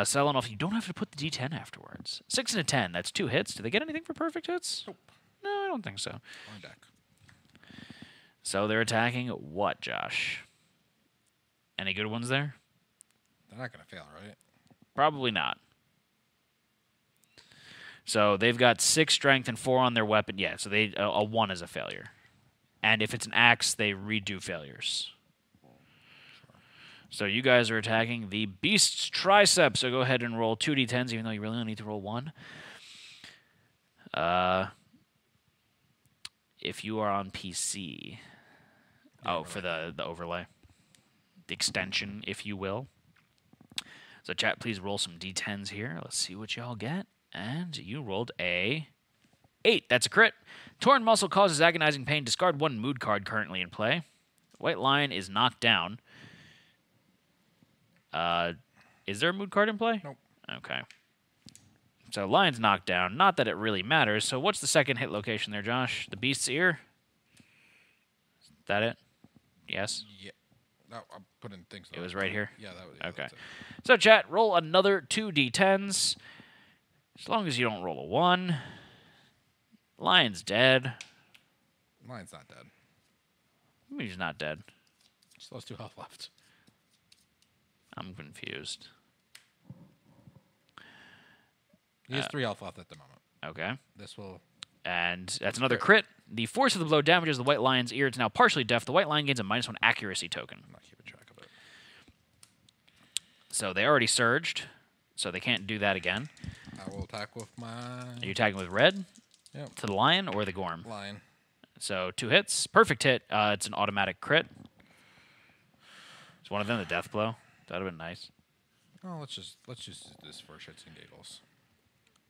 Selling off, you don't have to put the d10 afterwards. 6 and a 10, that's 2 hits. Do they get anything for perfect hits? Nope. No, I don't think so. On deck. So they're attacking what, Josh? Any good ones there? They're not going to fail, right? Probably not. So they've got 6 strength and 4 on their weapon. Yeah, so they a 1 is a failure. And if it's an axe, they redo failures. So you guys are attacking the beast's tricep. So go ahead and roll 2d10s, even though you really only need to roll 1. If you are on PC. Oh, for the overlay. The extension, if you will. So chat, please roll some d10s here. Let's see what y'all get. And you rolled a 8. That's a crit. Torn muscle causes agonizing pain. Discard 1 mood card currently in play. White lion is knocked down. Is there a mood card in play? Nope. Okay. So lion's knocked down. Not that it really matters. So what's the second hit location there, Josh? The beast's ear? Is that it? Yes? Yeah. No, I'm putting things. It was right here? Yeah, that was. Okay. That's it. So chat, roll another 2d10s. As long as you don't roll a 1. Lion's dead. Lion's not dead. I mean, he's not dead. Still has 2 health left. I'm confused. He has 3 health left at the moment. Okay. This will. And that's another crit. The force of the blow damages the white lion's ear. It's now partially deaf. The white lion gains a -1 accuracy token. I'm not keeping track of it. So they already surged, so they can't do that again. I will attack with my Are you attacking with red Yep. to the lion or the Gorm? lion. So 2 hits. Perfect hit. It's an automatic crit. Is one of them the death blow? That would have been nice. Oh, let's just do this for shits and giggles.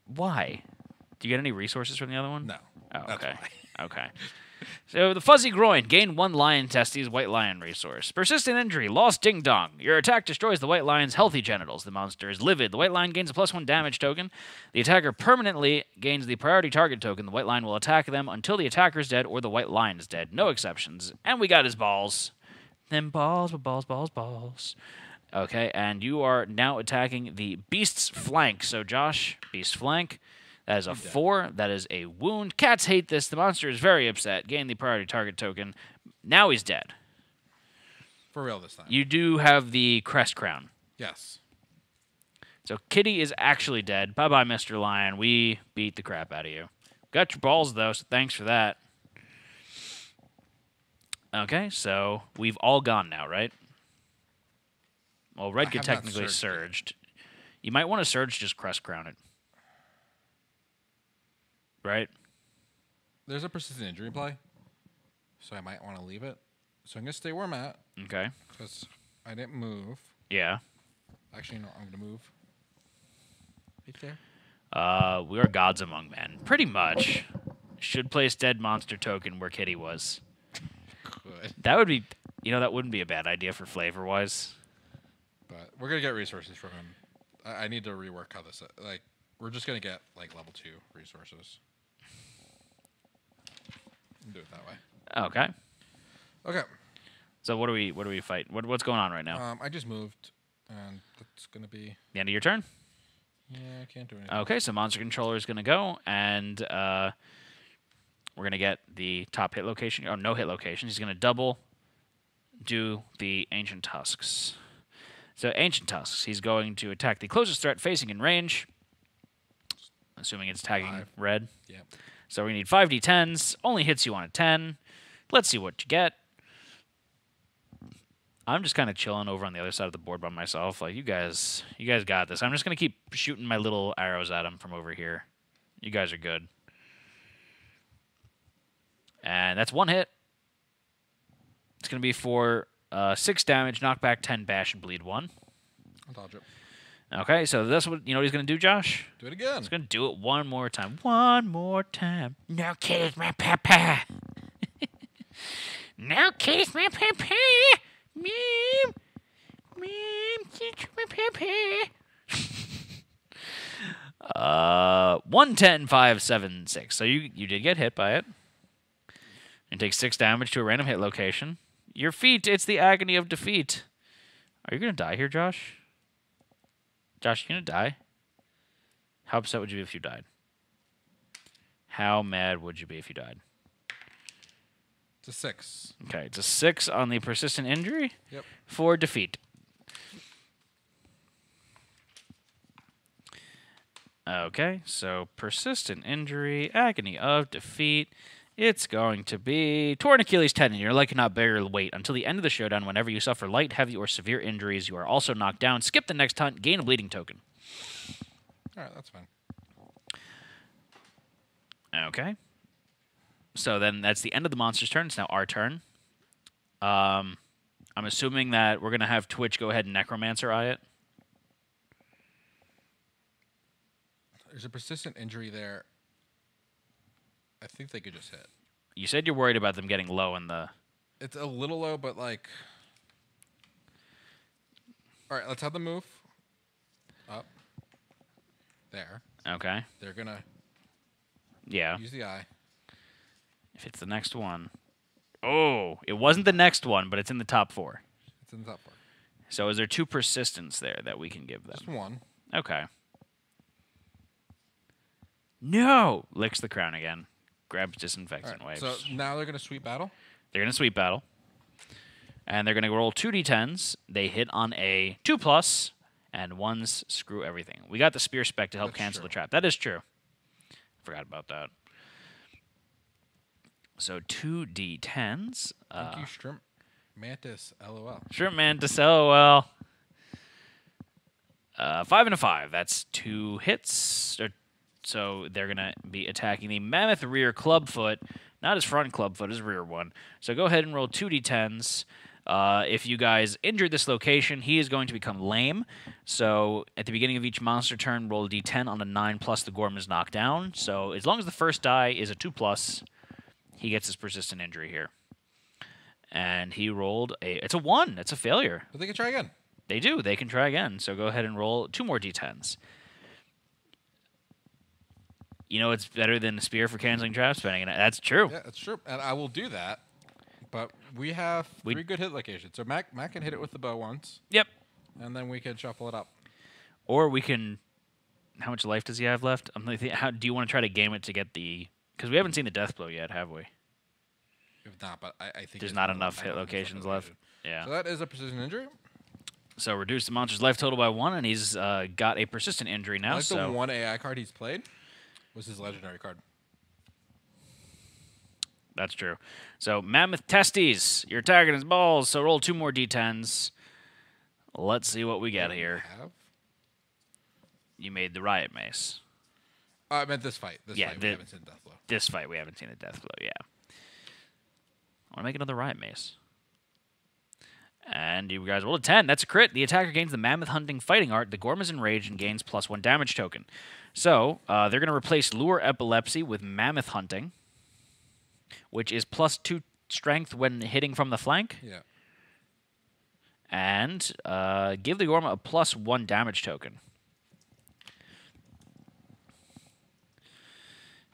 Why? Do you get any resources from the other one? No. Oh, That's okay. why. Okay. So the fuzzy groin. Gain 1 lion testes, white lion resource. Persistent injury. Lost ding dong. Your attack destroys the white lion's healthy genitals. The monster is livid. The white lion gains a +1 damage token. The attacker permanently gains the priority target token. The white lion will attack them until the attacker is dead or the white lion is dead. No exceptions. And we got his balls. Them balls with balls. Okay, and you are now attacking the beast's flank. So Josh, beast flank. That is a 4. That is a wound. Cats hate this. The monster is very upset. Gain the priority target token. Now he's dead. For real this time. You do have the crest crown. Yes. So Kitty is actually dead. Bye-bye, Mr. Lion. We beat the crap out of you. Got your balls, though, so thanks for that. Okay, so we've all gone now, right? Well, Red I could have not technically surged surged. You might want to surge, just crest crown it. Right? There's a persistent injury in play, so I might want to leave it. So I'm going to stay where I'm at, Okay. because I didn't move. Yeah. Actually, no, I'm going to move. Right there. We are gods among men. Pretty much. Should place dead monster token where Kitty was. Good. That would be, that wouldn't be a bad idea for flavor-wise. But we're going to get resources from him. I need to rework how this, we're just going to get, level 2 resources. Do it that way. Okay. Okay. So what do we fight? What's going on right now? I just moved, and that's going to be... The end of your turn? Yeah, I can't do anything. Okay, so monster controller is going to go, and we're going to get the top hit location, or no hit location. He's going to double do the Ancient Tusks. So Ancient Tusks, he's going to attack the closest threat facing in range, assuming it's tagging 5. red. Yep. So we need 5d10s, only hits you on a 10. Let's see what you get. I'm just kind of chilling over on the other side of the board by myself. Like, you guys got this. I'm just going to keep shooting my little arrows at him from over here. You guys are good. And that's 1 hit. It's going to be for 6 damage, knockback 10, bash, and bleed 1. I'll dodge it. Okay, so that's what, what he's going to do, Josh? Do it again. He's going to do it one more time. One more time. No kidding, my papa. Now kiss my pee. Meow. Meow. Kiss my pee. 110, 5, 7, 6. So you did get hit by it. And take 6 damage to a random hit location. Your feet, it's the agony of defeat. Are you going to die here, Josh? Josh, you going to die? How upset would you be if you died? How mad would you be if you died? It's a 6. Okay, it's a 6 on the persistent injury. Yep. For defeat. Okay, so persistent injury, agony of defeat. It's going to be torn Achilles tendon. Your leg cannot bear your weight until the end of the showdown. Whenever you suffer light, heavy, or severe injuries, you are also knocked down. Skip the next hunt. Gain a bleeding token. All right, that's fine. Okay. So then that's the end of the monster's turn. It's now our turn. I'm assuming that we're going to have Twitch go ahead and Necromancer eye it. There's a persistent injury there. I think they could just hit. You said you're worried about them getting low in the... It's a little low, but like... All right, let's have them move. Up. There. Okay. They're going to Yeah. use the eye. If it's the next one. Oh, it wasn't the next one, but it's in the top 4. It's in the top 4. So is there 2 persistence there that we can give them? Just 1. Okay. No! Licks the crown again. Grabs All disinfectant right, waves. so now they're going to sweep battle. They're going to sweep battle. And they're going to roll 2d10s. They hit on a 2+, and ones screw everything. We got the spear spec to help That's cancel true. the trap. That is true. Forgot about that. So 2d10s. Thank you, Shrimp Mantis, LOL. Shrimp Mantis, LOL. 5 and a 5. That's 2 hits. So they're going to be attacking the Mammoth rear clubfoot. Not his front clubfoot, his rear one. So go ahead and roll 2d10s. If you guys injured this location, he is going to become lame. So at the beginning of each monster turn, roll a d10 on a 9 plus the Gorm is knocked down. So as long as the first die is a 2+, he gets his persistent injury here. And he rolled it's a 1. It's a failure. But they can try again. They do. They can try again. So go ahead and roll 2 more d10s. You know, it's better than the spear for canceling trap spending. And that's true. Yeah, that's true. And I will do that. But we have 3 good hit locations. So Mac can hit it with the bow once. Yep. And then we can shuffle it up. Or we can... How much life does he have left? I'm thinking, how do you want to try to game it to get the... Because we haven't seen the death blow yet, have we? If not, but I think... There's it's not more enough than hit enough locations location. left. Yeah. So that is a precision injury. So reduce the monster's life total by 1, and he's got a persistent injury now. I like So the 1 AI card he's played was his legendary card. that's true. So Mammoth Testes, you're attacking his balls. So roll 2 more d10s. Let's see what we get here. Have? You made the riot mace. I meant this fight. This Yeah, fight. We haven't seen death blow. This fight, we haven't seen the death blow. Yeah. I want to make another riot mace. And you guys rolled a 10. That's a crit. The attacker gains the Mammoth Hunting Fighting Art. The Gorm is enraged and gains +1 damage token. So they're going to replace Lure Epilepsy with Mammoth Hunting, which is +2 strength when hitting from the flank. Yeah. And give the Gorm a +1 damage token.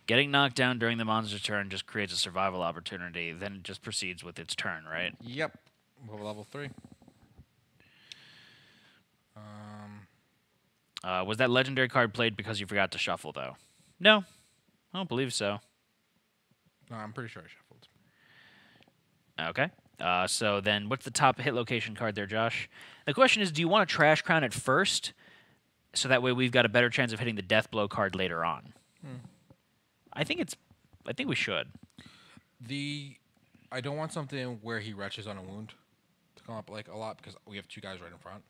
Getting knocked down during the monster's turn just creates a survival opportunity. Then it just proceeds with its turn, right? Yep. We're level 3. Was that legendary card played because you forgot to shuffle, though? No. I don't believe so. No, I'm pretty sure I shuffled. Okay. So then what's the top hit location card there, Josh? The question is, do you want to Trash Crown it first so that way we've got a better chance of hitting the Death Blow card later on? I think we should. I don't want something where he retches on a wound to come up like a lot because we have 2 guys right in front.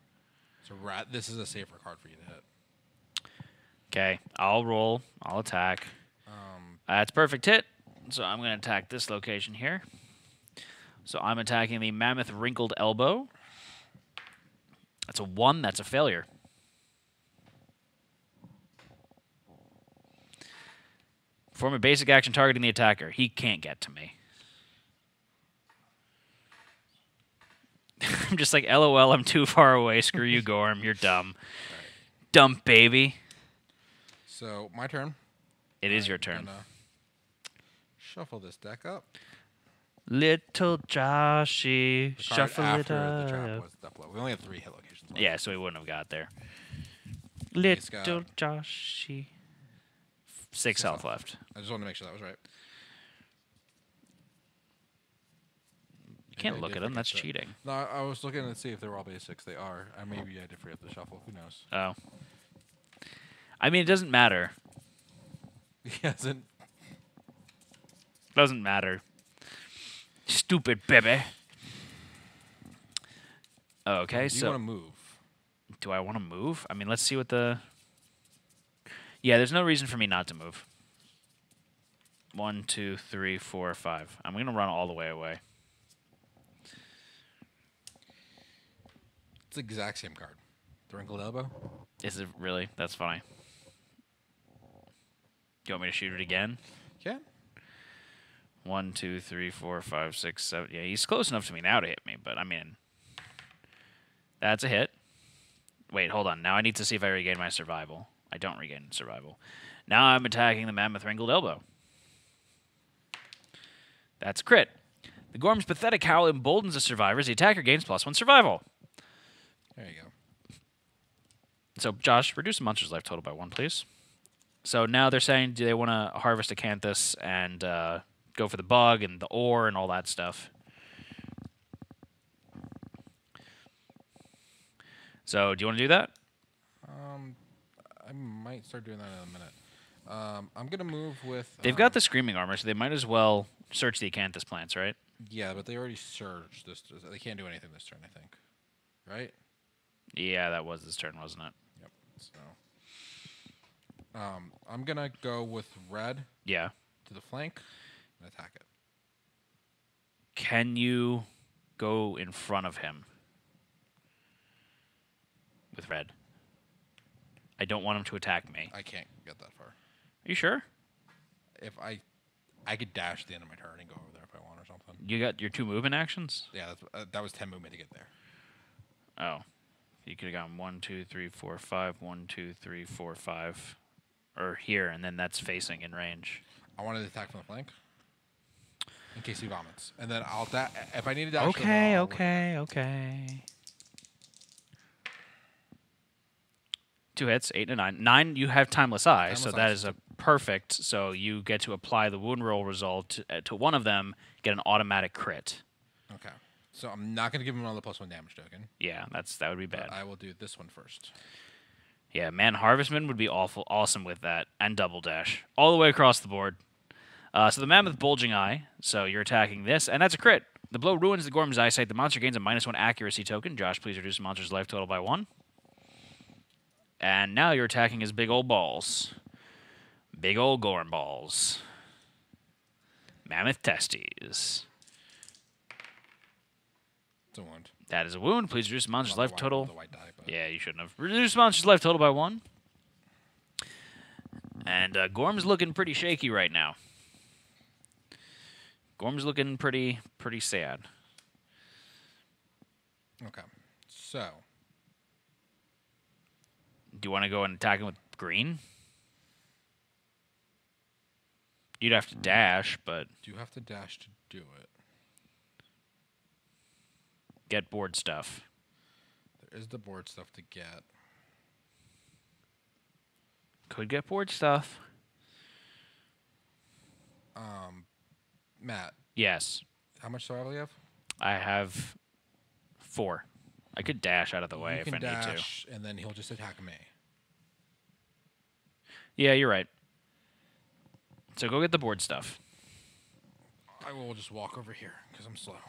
So this is a safer card for you to hit. Okay, I'll roll. I'll attack. That's perfect hit. So I'm going to attack this location here. So I'm attacking the Mammoth Wrinkled Elbow. That's a 1. That's a failure. Perform a basic action targeting the attacker. He can't get to me. I'm just like, LOL, I'm too far away. Screw you, Gorm. You're dumb. Dumb baby. So my turn. It is your turn. Gonna shuffle this deck up. Little Joshy, The card shuffle it after the trap up. was Duplo. We only have 3 hit locations left. Yeah, so we wouldn't have got there. He's got Little Joshy. 6 health left. I just wanted to make sure that was right. You can't I look did at them. forget That's that. cheating. No, I was looking to see if they were all basics. They are. Maybe I did forget the shuffle. Who knows? Oh. I mean, it doesn't matter. He hasn't. Doesn't matter. Stupid baby. Okay, Do you so want to move? do I want to move? I mean, let's see what the. Yeah, there's no reason for me not to move. 1, 2, 3, 4, 5. I'm gonna run all the way away. It's the exact same card. The wrinkled elbow. Is it really? That's funny. Do you want me to shoot it again? Yeah. 1, 2, 3, 4, 5, 6, 7. Yeah, he's close enough to me now to hit me, but I mean, that's a hit. Wait, hold on. Now I need to see if I regain my survival. I don't regain survival. Now I'm attacking the mammoth wrinkled elbow. That's a crit. The Gorm's pathetic howl emboldens the survivors. The attacker gains +1 survival. There you go. So, Josh, reduce the monster's life total by 1, please. So now they're saying, do they want to harvest Acanthus and go for the bug and the ore and all that stuff? So, do you want to do that? I might start doing that in a minute. I'm gonna move with. They've got the screaming armor, so they might as well search the Acanthus plants, right? Yeah, but they already searched this. They can't do anything this turn, I think. Right? Yeah, that was this turn, wasn't it? Yep. So, I'm gonna go with red Yeah. to the flank and attack it. Can you go in front of him with red? I don't want him to attack me. I can't get that far. Are you sure? If I could dash at the end of my turn and go over there if I want or something. You got your 2 movement actions? Yeah, that was 10 movement to get there. Oh. You could have gone 1, 2, 3, 4, 5. 1, 2, 3, 4, 5. Or here, and then that's facing in range. I wanted to attack from the flank in case he vomits, and then I'll if I need to dash. Okay, okay. 2 hits, 8 and a 9. 9, you have Timeless Eye, so Timeless that Eye. is a perfect. So you get to apply the wound roll result to one of them, get an automatic crit. Okay, so I'm not gonna give him another +1 damage token. Yeah, that would be bad. But I will do this one first. Yeah, man, Harvestman would be awesome with that, and Double Dash all the way across the board. So the Mammoth Bulging Eye. So you're attacking this, and that's a crit. The blow ruins the Gorm's eyesight. The monster gains a -1 accuracy token. Josh, please reduce the monster's life total by 1. And now you're attacking his big old balls. Big old Gorm balls. Mammoth testes. It's a wound. That is a wound. Please reduce the monster's Well, life the white- total. the white die, but Yeah, you shouldn't have. Reduce the monster's life total by 1. And Gorm's looking pretty shaky right now. Gorm's looking pretty sad. Okay, so Do you want to go and attack him with green? You'd have to dash, but do you have to dash to do it? get board stuff. There is the board stuff to get. Could get board stuff. Matt, Yes. how much survival do you have? I have 4. I could dash out of the way You if can I need to. dash, and then he'll just attack me. Yeah, you're right. So go get the board stuff. I will just walk over here because I'm slow.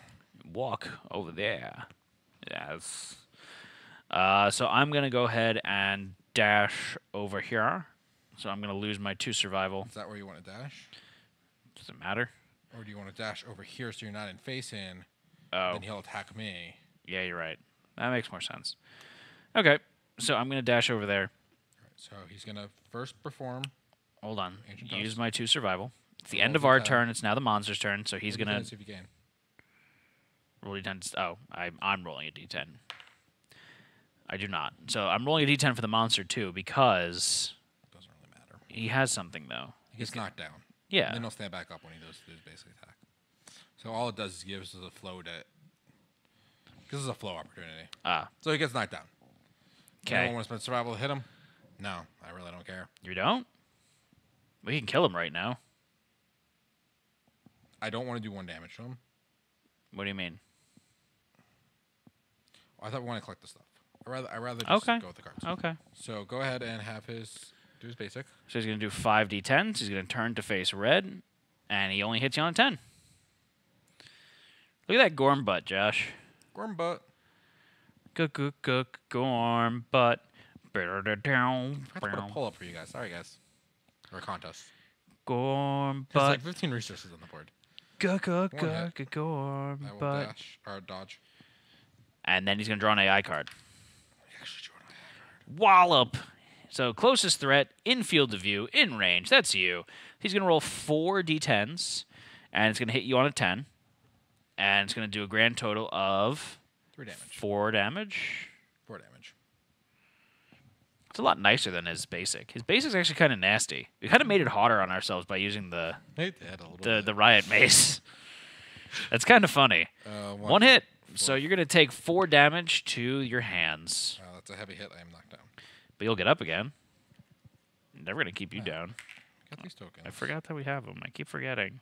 Walk over there. Yes. So I'm going to go ahead and dash over here. So I'm going to lose my 2 survival. Is that where you want to dash? Does it matter? Or do you want to dash over here so you're not in face in? Oh, Then he'll attack me. yeah, you're right. That makes more sense. Okay, so I'm going to dash over there. Alright, so he's going to first perform. Hold on. Ancient Use Dust. my 2 survival. It's the Roll end of the our die. turn. It's now the monster's turn, so he's Roll the going dice to if you gain. Roll d10. Oh, I'm rolling a d10. I do not. So I'm rolling a d10 for the monster too because Doesn't really matter. he has something though. He gets knocked down. Yeah. And then he'll stand back up when he does his basic attack. So all it does is gives us a flow that. This is a flow opportunity. Ah. So he gets knocked down. Okay. Anyone want to spend survival to hit him? No, I really don't care. You don't? We can kill him right now. I don't want to do 1 damage to him. What do you mean? I thought we want to collect the stuff. I rather just Okay. go with the cards. Okay. So go ahead and have do his basic. So he's going to do 5 d10s. He's going to turn to face red, and he only hits you on a 10. Look at that Gorm butt, Josh. Gorm butt. Gorm butt. I have to put a pull up for you guys. Sorry, guys. Or a contest. Gorm There's butt. like 15 resources on the board. Gorm I will butt. dash or dodge. And then he's going to draw an AI card. I actually drew an AI card. Wallop. So closest threat, in field of view, in range. That's you. He's going to roll 4 d10s, and it's going to hit you on a 10. And it's going to do a grand total of 3 damage. 4 damage. 4 damage. It's a lot nicer than his basic. His basic's actually kind of nasty. We kind of made it harder on ourselves by using the It did a little bit. the riot mace. That's kind of funny. One hit. So you're going to take 4 damage to your hands. That's a heavy hit. I am knocked down. But you'll get up again. Never going to keep you down. Got these tokens. I forgot that we have them. I keep forgetting.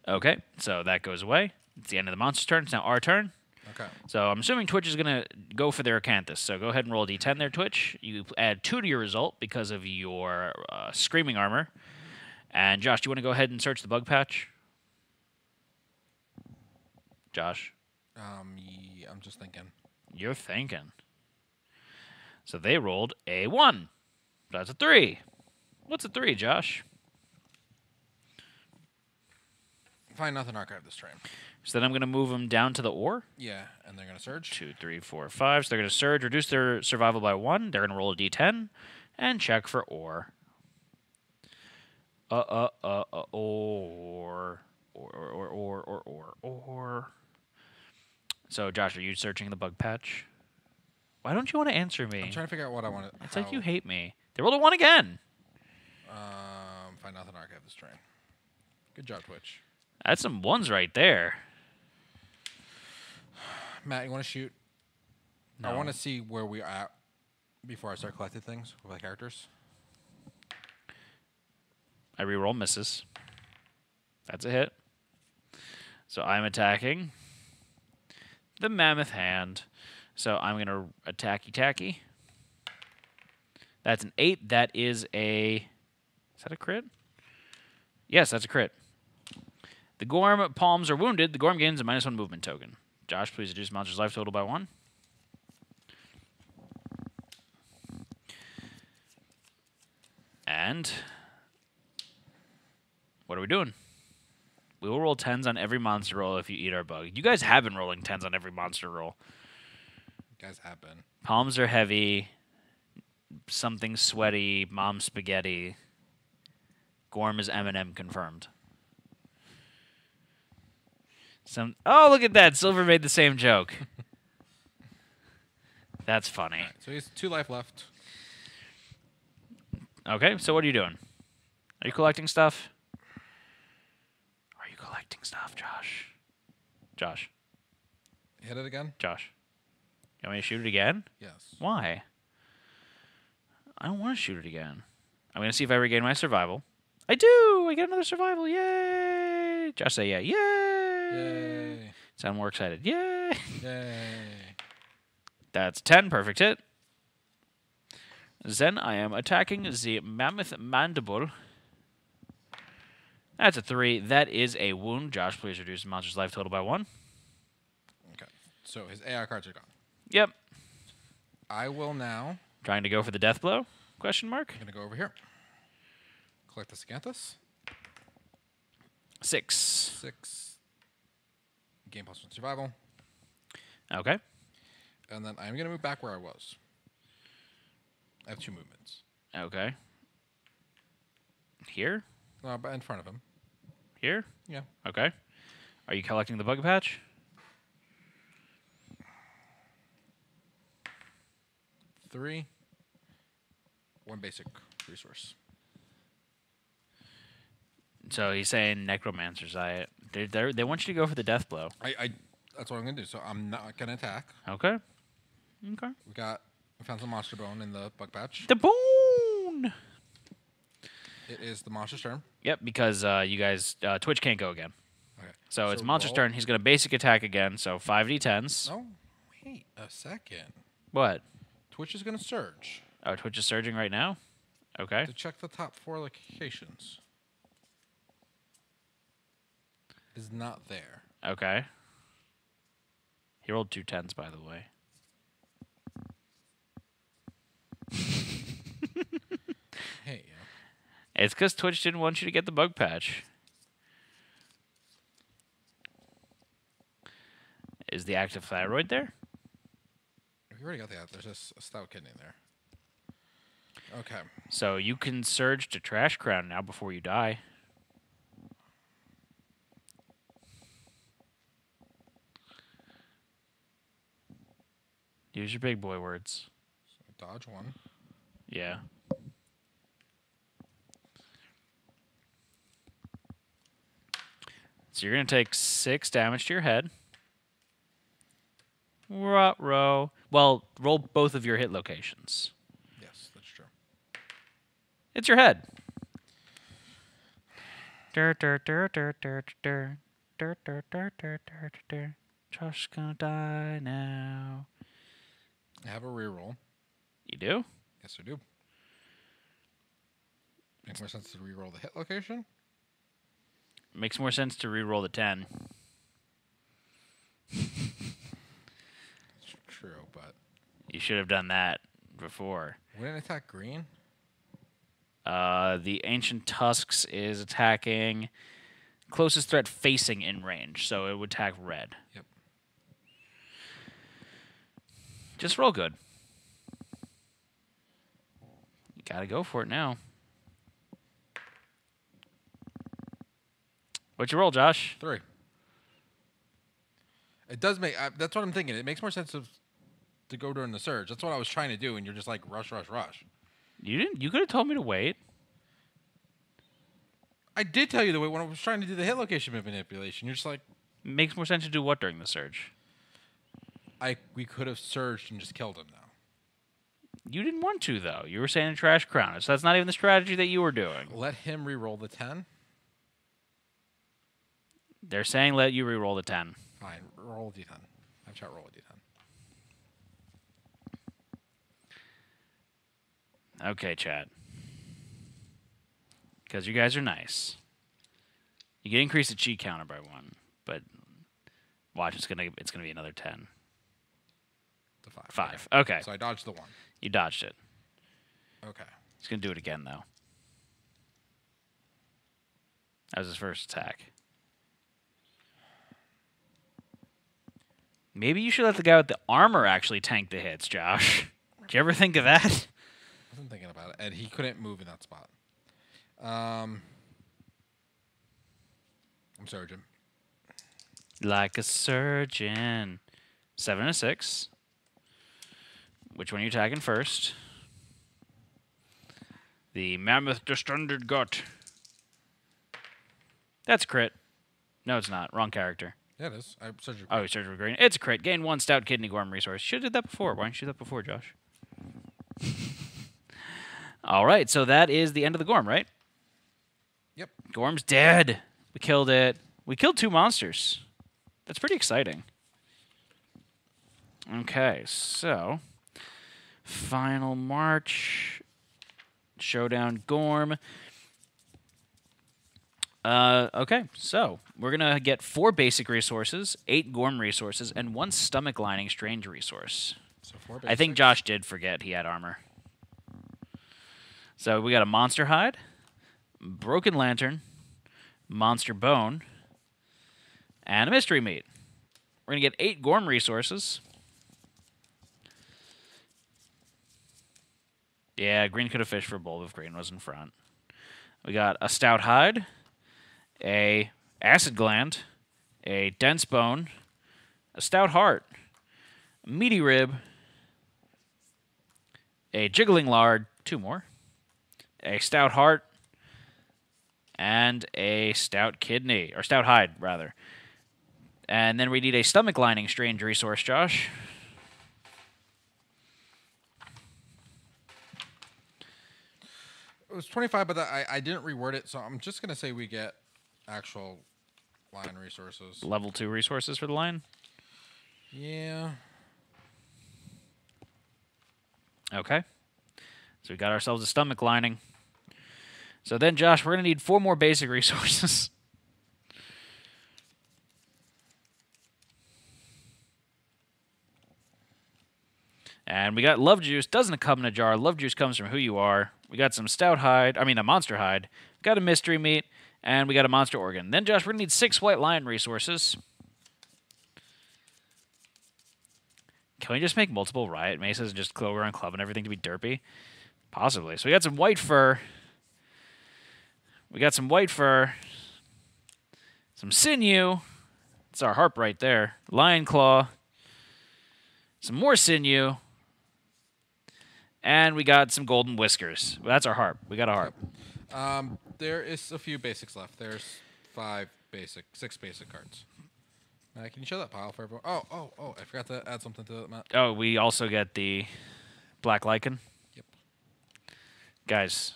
Okay, so that goes away. It's the end of the monster's turn. It's now our turn. Okay. So I'm assuming Twitch is going to go for their Acanthus. So go ahead and roll a d10 there, Twitch. You add 2 to your result because of your Screaming Armor. And Josh, do you want to go ahead and search the bug patch? Josh? Yeah, I'm just thinking. You're thinking. So they rolled a 1. That's a 3. What's a 3, Josh? Find nothing archive this train. So then I'm going to move them down to the ore. Yeah, and they're going to surge. 2, 3, 4, 5. So they're going to surge, reduce their survival by 1. They're going to roll a d10 and check for ore. Ore. So, Josh, are you searching the bug patch? Why don't you want to answer me? I'm trying to figure out what I want to. It's like you hate me. They rolled a 1 again. Find nothing archive this train. Good job, Twitch. That's some 1s right there. Matt, you want to shoot? No. I want to see where we are at before I start collecting things with my characters. I reroll misses. That's a hit. So I'm attacking the Mammoth Hand. So I'm going to attacky-tacky. That's an 8. That is a... Is that a crit? Yes, that's a crit. The Gorm palms are wounded. The Gorm gains a -1 movement token. Josh, please reduce monster's life total by 1. And... what are we doing? We will roll 10s on every monster roll if you eat our bug. You guys have been rolling 10s on every monster roll. You guys have been. Palms are heavy. Something sweaty. Mom spaghetti. Gorm is Eminem confirmed. Oh, look at that. Silver made the same joke. That's funny. All right, so he's 2 life left. Okay, so what are you doing? Are you collecting stuff? Are you collecting stuff, Josh? Josh. Hit it again? Josh. You want me to shoot it again? Yes. Why? I don't want to shoot it again. I'm going to see if I regain my survival. I do! I get another survival. Yay! Josh say yeah. Yay! Yay. Sound more excited. Yay! Yay. That's 10. Perfect hit. Then I am attacking the Mammoth Mandible. That's a 3. That is a wound. Josh, please reduce the monster's life total by 1. Okay. So his AI cards are gone. Yep. I will now. Trying to go for the death blow? Question mark. I'm going to go over here. Collect the Scanthus. 6. 6. Game +1 survival. Okay. And then I'm going to move back where I was. I have 2 movements. Okay. Here? But in front of him. Here? Yeah. Okay. Are you collecting the bug patch? Three. One basic resource. So he's saying Necromancer's Eye. They want you to go for the death blow. That's what I'm gonna do. So I'm not gonna attack. Okay. Okay. We found some monster bone in the bug patch. The bone! It is the monster's turn. Yep, because you guys, Twitch can't go again. Okay. So it's Monster's roll- turn. He's going to basic attack again, so 5d10s. No, wait a second. What? Twitch is gonna surge Oh, Twitch is surging right now? Okay. to check the top 4 locations. Is not there. Okay. He rolled 2 10s, by the way. Hey, It's because Twitch didn't want you to get the bug patch. Is the active thyroid there? we already got that. There's a stout kidney there. Okay. So you can surge to Trash Crown now before you die. Use your big boy words. So dodge 1. Yeah. So you're going to take 6 damage to your head. Ruh-roh. Well, roll both of your hit locations. Yes, that's true. It's your head. Dur, dur, dur, dur, dur, dur, dur, dur, dur, dur, dur, dur. Josh's gonna die now. I have a reroll. You do? Yes, I do. Makes more sense to reroll the hit location. Makes more sense to re-roll the 10. It's true, but You should have done that before. wouldn't it attack green? The Ancient Tusks is attacking closest threat facing in range, so it would attack red. Yep. Just roll good. You gotta go for it now. What'd you roll, Josh? 3. It does make. That's what I'm thinking. It makes more sense to go during the surge. That's what I was trying to do, and you're just like rush, rush, rush. You didn't. You could have told me to wait. I did tell you the way when I was trying to do the hit location manipulation. You're just like, Makes more sense to do what during the surge? we could have surged and just killed him now. You didn't want to though. You were saying Trash Crown, so that's not even the strategy that you were doing. Let him re-roll the 10. They're saying let you re-roll the 10. Fine, roll a d10. Have chat roll a d10. Okay, chat. Because you guys are nice. You can increase the cheat counter by 1, but watch, it's gonna be another 10. The 5. 5. Okay. So I dodged the 1. You dodged it. Okay. He's gonna do it again though. That was his first attack. Maybe you should let the guy with the armor actually tank the hits, Josh. Did you ever think of that? I wasn't thinking about it, and he couldn't move in that spot. I'm sorry, Jim. Like a surgeon. 7 and a 6. Which one are you attacking first? The Mammoth Distended Gut. That's crit. No, it's not. Wrong character. Yeah, it is. I surgery. Oh, surgery green. It's a crit. Gain 1 stout kidney Gorm resource. Should have did that before. Why didn't you do that before, Josh? All right, so that is the end of the Gorm, right? Yep. Gorm's dead. We killed it. We killed 2 monsters. That's pretty exciting. Okay, so final march, showdown Gorm. Okay, so we're gonna get 4 basic resources, 8 Gorm resources, and 1 stomach lining strange resource. So 4 I think basics. Josh did forget he had armor. So we got a monster hide, broken lantern, monster bone, and a mystery meat. We're gonna get 8 Gorm resources. Yeah, green could have fished for a bowl if green was in front. We got a stout hide a acid gland, a dense bone, a stout heart, a meaty rib, a jiggling lard, 2 more, a stout heart, and a stout kidney, or stout hide, rather. And then we need a stomach lining strange resource, Josh. It was 25, but I didn't reword it, so I'm just gonna say we get actual lion resources. Level 2 resources for the lion. Yeah. Okay. So we got ourselves a stomach lining. So then, Josh, we're going to need 4 more basic resources. And we got love juice. Doesn't come in a jar. Love juice comes from who you are. We got some stout hide. I mean, a monster hide. We got a mystery meat. And we got a monster organ. Then, Josh, we're going to need 6 white lion resources. Can we just make multiple riot maces and just go around clubbing everything to be derpy? Possibly. So we got some white fur. We got some white fur. Some sinew. It's our harp right there. Lion claw. Some more sinew. And we got some golden whiskers. Well, that's our harp. We got a harp. There is a few basics left. There's 6 basic cards. Can you show that pile for everyone? Oh! I forgot to add something to that, Matt. Oh, we also get the black lichen. Yep. Guys,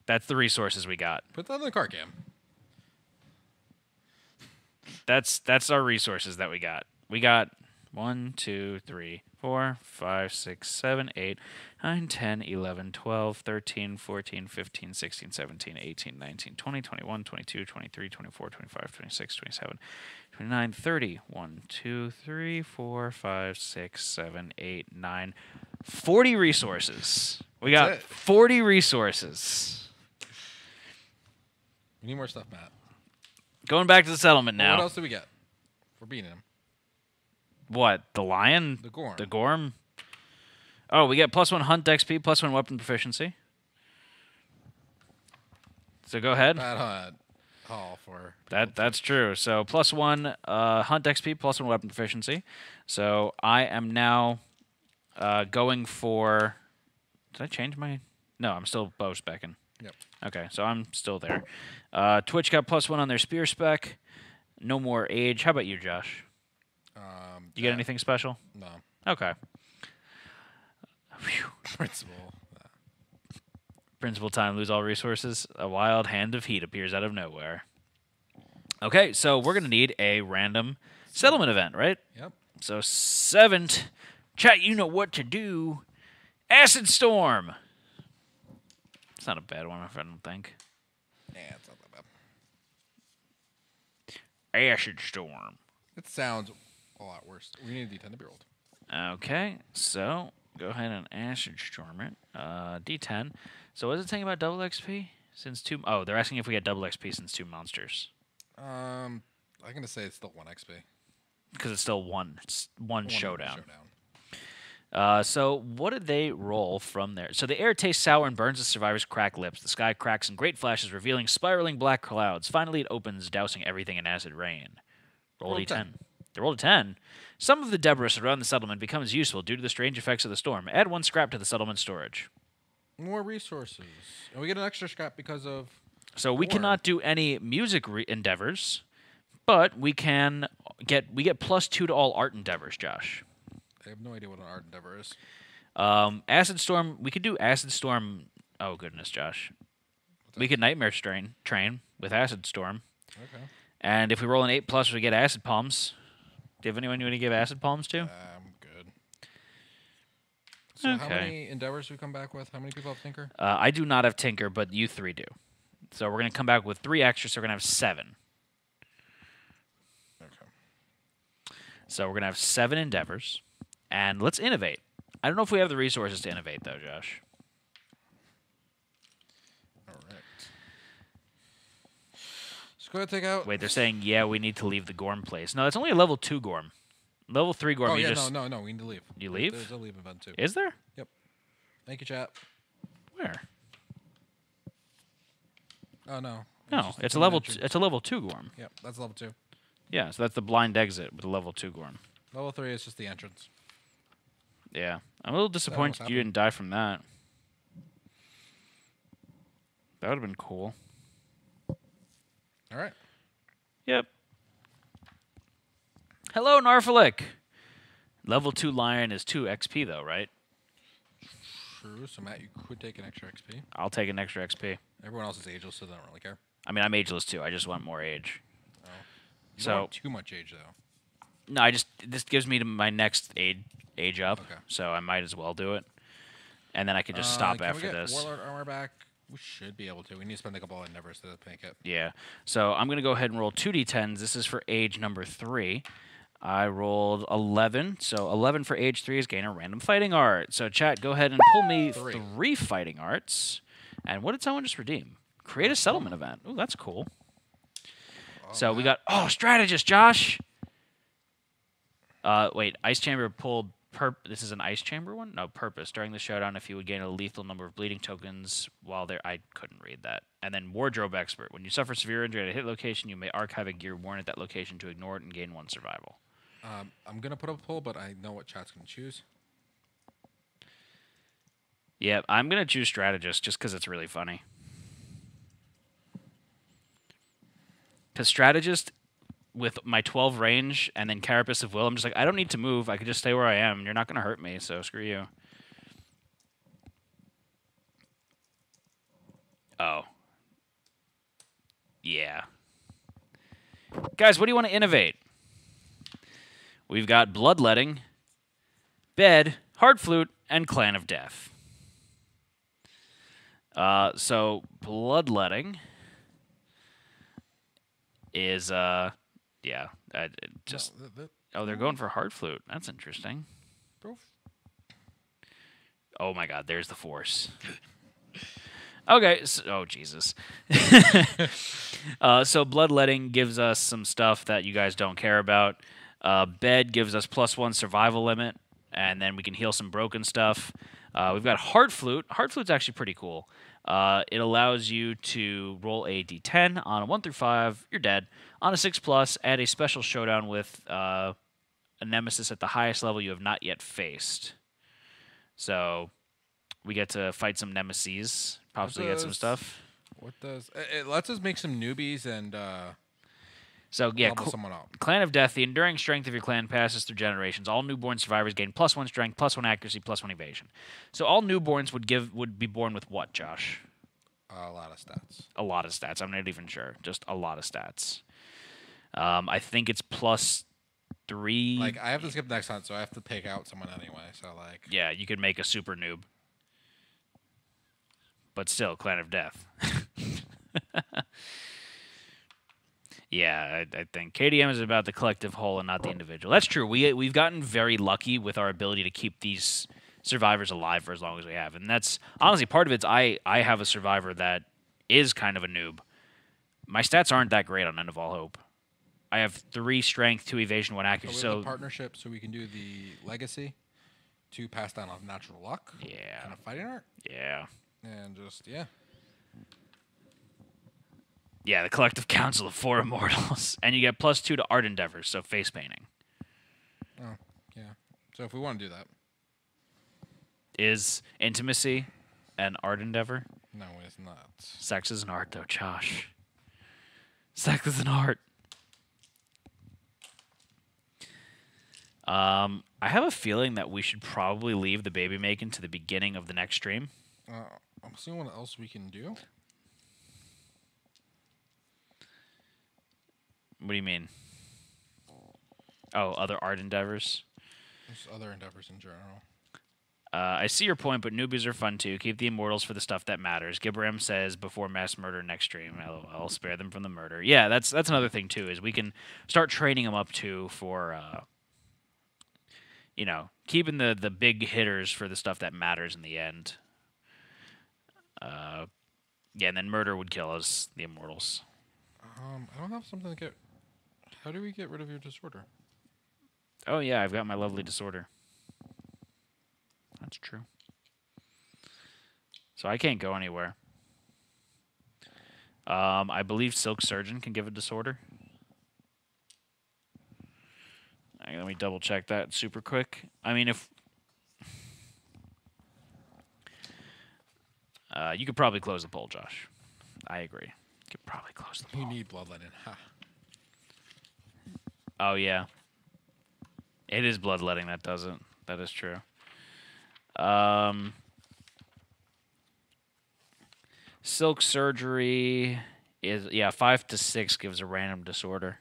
that's the resources we got. Put that in the card game. That's our resources that we got. We got 1, 2, 3, 4, 5, 6, 7, 8, 9, 10, 11, 12, 13, 14, 15, 16, 17, 18, 19, 20, 21, 22, 23, 24, 25, 26, 27, 29, 30. 1, 2, 3, 4, 5, 6, 7, 8, 9. 40 resources. We got That's it. 40 resources. We need more stuff, Matt. Going back to the settlement Well, now. what else do we get for beating him? What? The lion? The Gorm. The Gorm? Oh, we get +1 hunt XP, +1 weapon proficiency. So go ahead. Bad hunt. Call for That's true. So +1 hunt XP, +1 weapon proficiency. So I am now going for. Did I change my? No, I'm still bow specking. Yep. Okay, so I'm still there. Twitch got +1 on their spear spec. No more age. How about you, Josh? You get anything special? No. Okay. Phew. Principal. Principal time, lose all resources. A wild hand of heat appears out of nowhere. Okay, so we're going to need a random settlement event, right? Yep. So 7th, chat, you know what to do. Acid Storm. It's not a bad one, I don't think. Yeah, it's not that bad. Acid Storm. It sounds a lot worse. We need a D10 to be rolled. Okay, so go ahead and Acid Storm it. D10. So what is it saying about double XP? Since 2... Oh, they're asking if we get double XP since 2 monsters. I'm going to say it's still 1 XP. Because it's still one. It's one showdown. Showdown. So what did they roll from there? So the air tastes sour and burns the survivors' cracked lips. The sky cracks in great flashes, revealing spiraling black clouds. Finally, it opens, dousing everything in acid rain. Roll Roll D10. 10. They rolled a 10. Some of the debris around the settlement becomes useful due to the strange effects of the storm. Add 1 scrap to the settlement storage. More resources. And we get an extra scrap because of... So we Or- cannot do any music endeavors, but we get +2 to all art endeavors, Josh. I have no idea what an art endeavor is. Acid Storm, we could do Acid Storm. Oh, goodness, Josh. We could Nightmare Train with Acid Storm. Okay. And if we roll an 8+, we get Acid Palms. Do you have anyone you want to give Acid Palms to? I'm good. So how Okay. many endeavors do we come back with? How many people have Tinker? I do not have Tinker, but you 3 do. So we're going to come back with 3 extra, so we're going to have 7. Okay. So we're going to have 7 endeavors. And let's innovate. I don't know if we have the resources to innovate, though, Josh. All right. Let's go ahead and take out... Wait, they're saying, yeah, we need to leave the Gorm place. No, it's only a level 2 Gorm. Level 3 Gorm, Oh, you yeah, just... no, we need to leave. You leave? There's a leave event, too. Is there? Yep. Thank you, chat. Where? Oh, no. No, just it's a an level. entrance. It's a level 2 Gorm. Yep, that's level 2. Yeah, so that's the blind exit with a level 2 Gorm. Level 3 is just the entrance. Yeah, I'm a little disappointed you happened? didn't die from that. That would have been cool. All right. Yep. Hello, Narfalik. Level 2 Lion is 2 XP though, right? True. So Matt, you could take an extra XP. I'll take an extra XP. Everyone else is ageless, so they don't really care. I mean, I'm ageless too. I just want more age. Oh. You So- don't want too much age though. No, this gives me to my next age up, Okay. so I might as well do it. And then I can just stop can after we get this. Warlord armor back? We should be able to. We need to spend a couple of endeavors to make it. Yeah. So I'm going to go ahead and roll 2d10s. This is for age number 3. I rolled 11. So 11 for age 3 is gain a random fighting art. So chat, go ahead and pull me 3 fighting arts. And what did someone just redeem? Create a settlement event. Ooh, that's cool. So we got, strategist, Josh. Wait, Ice Chamber pulled, this is an Ice Chamber one? No, purpose. During the showdown, if you would gain a lethal number of bleeding tokens while there, I couldn't read that. And then Wardrobe Expert. When you suffer severe injury at a hit location, you may archive a gear worn at that location to ignore it and gain 1 survival. I'm going to put up a poll, but I know what chat's going to choose. Yeah, I'm going to choose strategist just because it's really funny. Because strategist, with my 12 range and then Carapace of Will, I'm just like, I don't need to move. I could just stay where I am. You're not going to hurt me, so screw you. Oh. Yeah. Guys, what do you want to innovate? We've got Bloodletting, Bed, Hard Flute, and Clan of Death. So Bloodletting is yeah, just they're going for Hard Flute. That's interesting. Oh my God, there's the Force. Okay, so, oh Jesus. So Bloodletting gives us some stuff that you guys don't care about. Bed gives us +1 survival limit, and then we can heal some broken stuff. We've got Hard Flute. Hard Flute's actually pretty cool. It allows you to roll a d10 on a 1 through 5. You're dead. On a 6+, add a special showdown with a nemesis at the highest level you have not yet faced. So we get to fight some nemesis, possibly get some stuff. What does it lets us make some newbies and So yeah, level someone up. Clan of Death. The enduring strength of your clan passes through generations. All newborn survivors gain +1 strength, +1 accuracy, +1 evasion. So all newborns would be born with what, Josh? A lot of stats. A lot of stats. I'm not even sure. Just a lot of stats. I think it's +3. Like I have to skip the next hunt, so I have to pick out someone anyway. So like, Yeah, you could make a super noob. But still, Clan of Death. Yeah, I think KDM is about the collective whole and not the individual. That's true. We've gotten very lucky with our ability to keep these survivors alive for as long as we have. And that's honestly part of it's I have a survivor that is kind of a noob. My stats aren't that great on End of All Hope. I have 3 strength, 2 evasion, 1 accuracy. so we have the partnership, so we can do the legacy to pass down on natural luck. Yeah. And a fighting art. Yeah. And just yeah. Yeah, the collective council of 4 immortals. And you get +2 to art endeavors, so face painting. Oh, yeah. So if we want to do that. Is intimacy an art endeavor? No, it's not. Sex is an art, though, Josh. Sex is an art. I have a feeling that we should probably leave the baby making to the beginning of the next stream. I'm seeing what else we can do. What do you mean? Oh, other art endeavors? There's other endeavors in general. I see your point, but newbies are fun too. Keep the immortals for the stuff that matters. Gibram says before mass murder next stream. I'll spare them from the murder. Yeah, that's another thing too. Is we can start training them up too for, keeping the big hitters for the stuff that matters in the end. Yeah, and then murder would kill us, the immortals. I don't have something to get. How do we get rid of your disorder? Oh yeah, I've got my lovely disorder. That's true. So I can't go anywhere. I believe Silk Surgeon can give a disorder. Let me double check that super quick. I mean, if you could probably close the poll, Josh. I agree. You could probably close the poll. You need bloodletting. Ha. Oh yeah, it is bloodletting that does it. That is true. Silk Surgery is 5 to 6 gives a random disorder.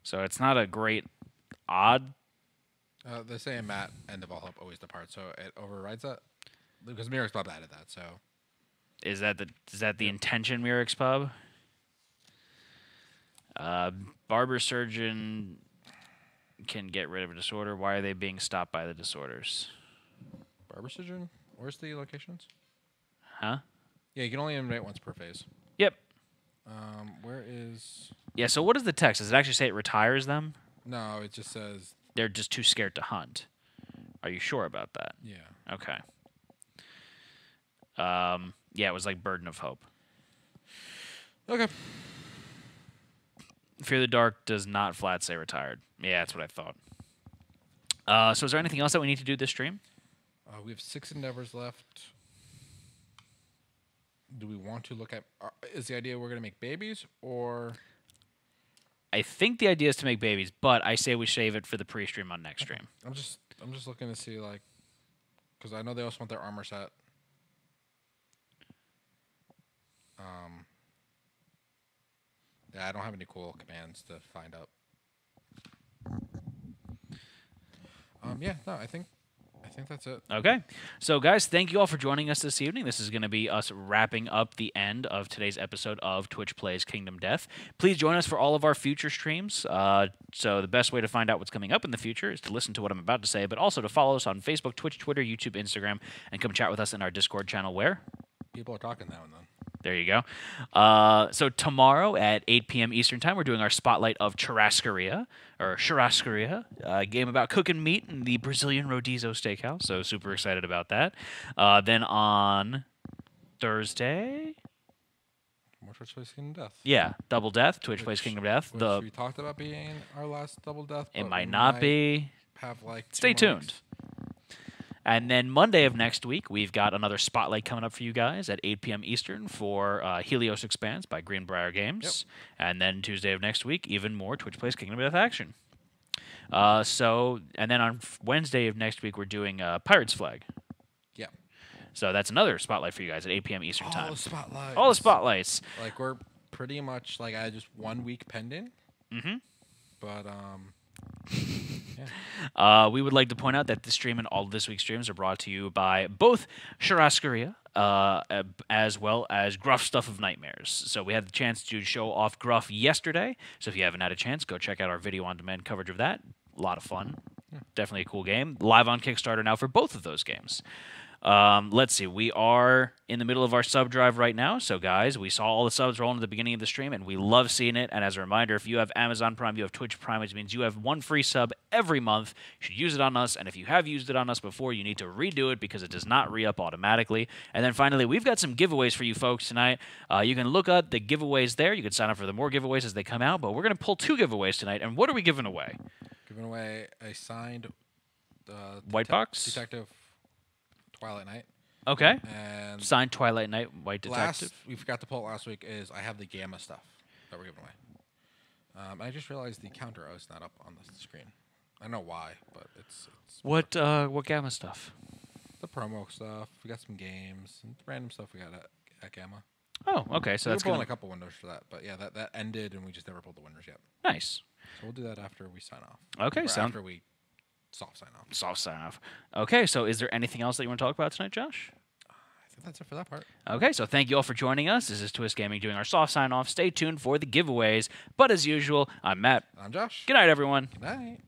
So it's not a great odd. They say in Matt, end of all hope always departs, so it overrides that. Because Mirror's Pub added that, so. Is that the intention, Mirix Pub? Barber Surgeon can get rid of a disorder. Why are they being stopped by the disorders? Barber Surgeon? Where's the locations? Huh? Yeah, you can only eliminate once per phase. Yep. Where is... Yeah, so what is the text? Does it actually say it retires them? No, it just says... They're just too scared to hunt. Are you sure about that? Yeah. Okay. Yeah, it was like Burden of Hope. Okay. Fear the Dark does not flat say retired. Yeah, that's what I thought. So is there anything else that we need to do this stream? We have 6 endeavors left. Do we want to look at... is the idea we're going to make babies, or... I think the idea is to make babies, but I say we save it for the pre-stream on next stream. I'm just looking to see, like... Because I know they also want their armor set. Yeah, I don't have any cool commands to find out. Yeah, no, I think that's it. Okay. So, guys, thank you all for joining us this evening. This is going to be us wrapping up the end of today's episode of Twitch Plays Kingdom Death. Please join us for all of our future streams. So the best way to find out what's coming up in the future is to listen to what I'm about to say, but also to follow us on Facebook, Twitch, Twitter, YouTube, Instagram, and come chat with us in our Discord channel where? People are talking now and then. There you go. So tomorrow at 8 p.m. Eastern Time, we're doing our spotlight of Churrascaria, a game about cooking meat in the Brazilian Rodizio Steakhouse. So super excited about that. Then on Thursday... More Twitch Plays Kingdom Death. Yeah, Double Death, Twitch Plays Kingdom Death. Which we talked about being our last Double Death. It but might we not be. Have like Stay 2 more tuned. weeks. And then Monday of next week, we've got another spotlight coming up for you guys at 8 p.m. Eastern for Helios Expanse by Greenbrier Games. Yep. And then Tuesday of next week, even more Twitch Plays Kingdom Death action. And then on Wednesday of next week, we're doing Pirate's Flag. Yeah. So that's another spotlight for you guys at 8 p.m. Eastern Time. All the spotlights. All the spotlights. Like, we're pretty much, like, I had just 1 week pending. Mm-hmm. But, we would like to point out that this stream and all of this week's streams are brought to you by both Churrascaria as well as Gruff Stuff of Nightmares. So we had the chance to show off Gruff yesterday. So if you haven't had a chance, go check out our video on demand coverage of that. A lot of fun. Definitely a cool game. Live on Kickstarter now for both of those games. Let's see. We are in the middle of our sub drive right now. So, guys, we saw all the subs rolling at the beginning of the stream, and we love seeing it. And as a reminder, if you have Amazon Prime, you have Twitch Prime, which means you have 1 free sub every month. You should use it on us. And if you have used it on us before, you need to redo it because it does not re-up automatically. And then finally, we've got some giveaways for you folks tonight. You can look up the giveaways there. You can sign up for the more giveaways as they come out. But we're going to pull 2 giveaways tonight. And what are we giving away? Giving away a signed White box? Detective Twilight Knight. Okay. And signed Twilight Knight, White Detective. We forgot to pull it last week is I have the Gamma stuff that we're giving away. I just realized the counter is not up on the screen. I don't know why, but it's What Gamma stuff? the promo stuff. We got some games and random stuff we got at Gamma. Oh, okay. So We were that's pulling good. a couple windows for that, but yeah, that ended and we just never pulled the winners yet. Nice. So we'll do that after we sign off. Okay, Or sound after we soft sign off. soft sign off. Okay, so is there anything else that you want to talk about tonight, Josh? I think that's it for that part. Okay, so thank you all for joining us. This is Twist Gaming doing our soft sign off. Stay tuned for the giveaways. But as usual, I'm Matt. I'm Josh. Good night, everyone. Good night.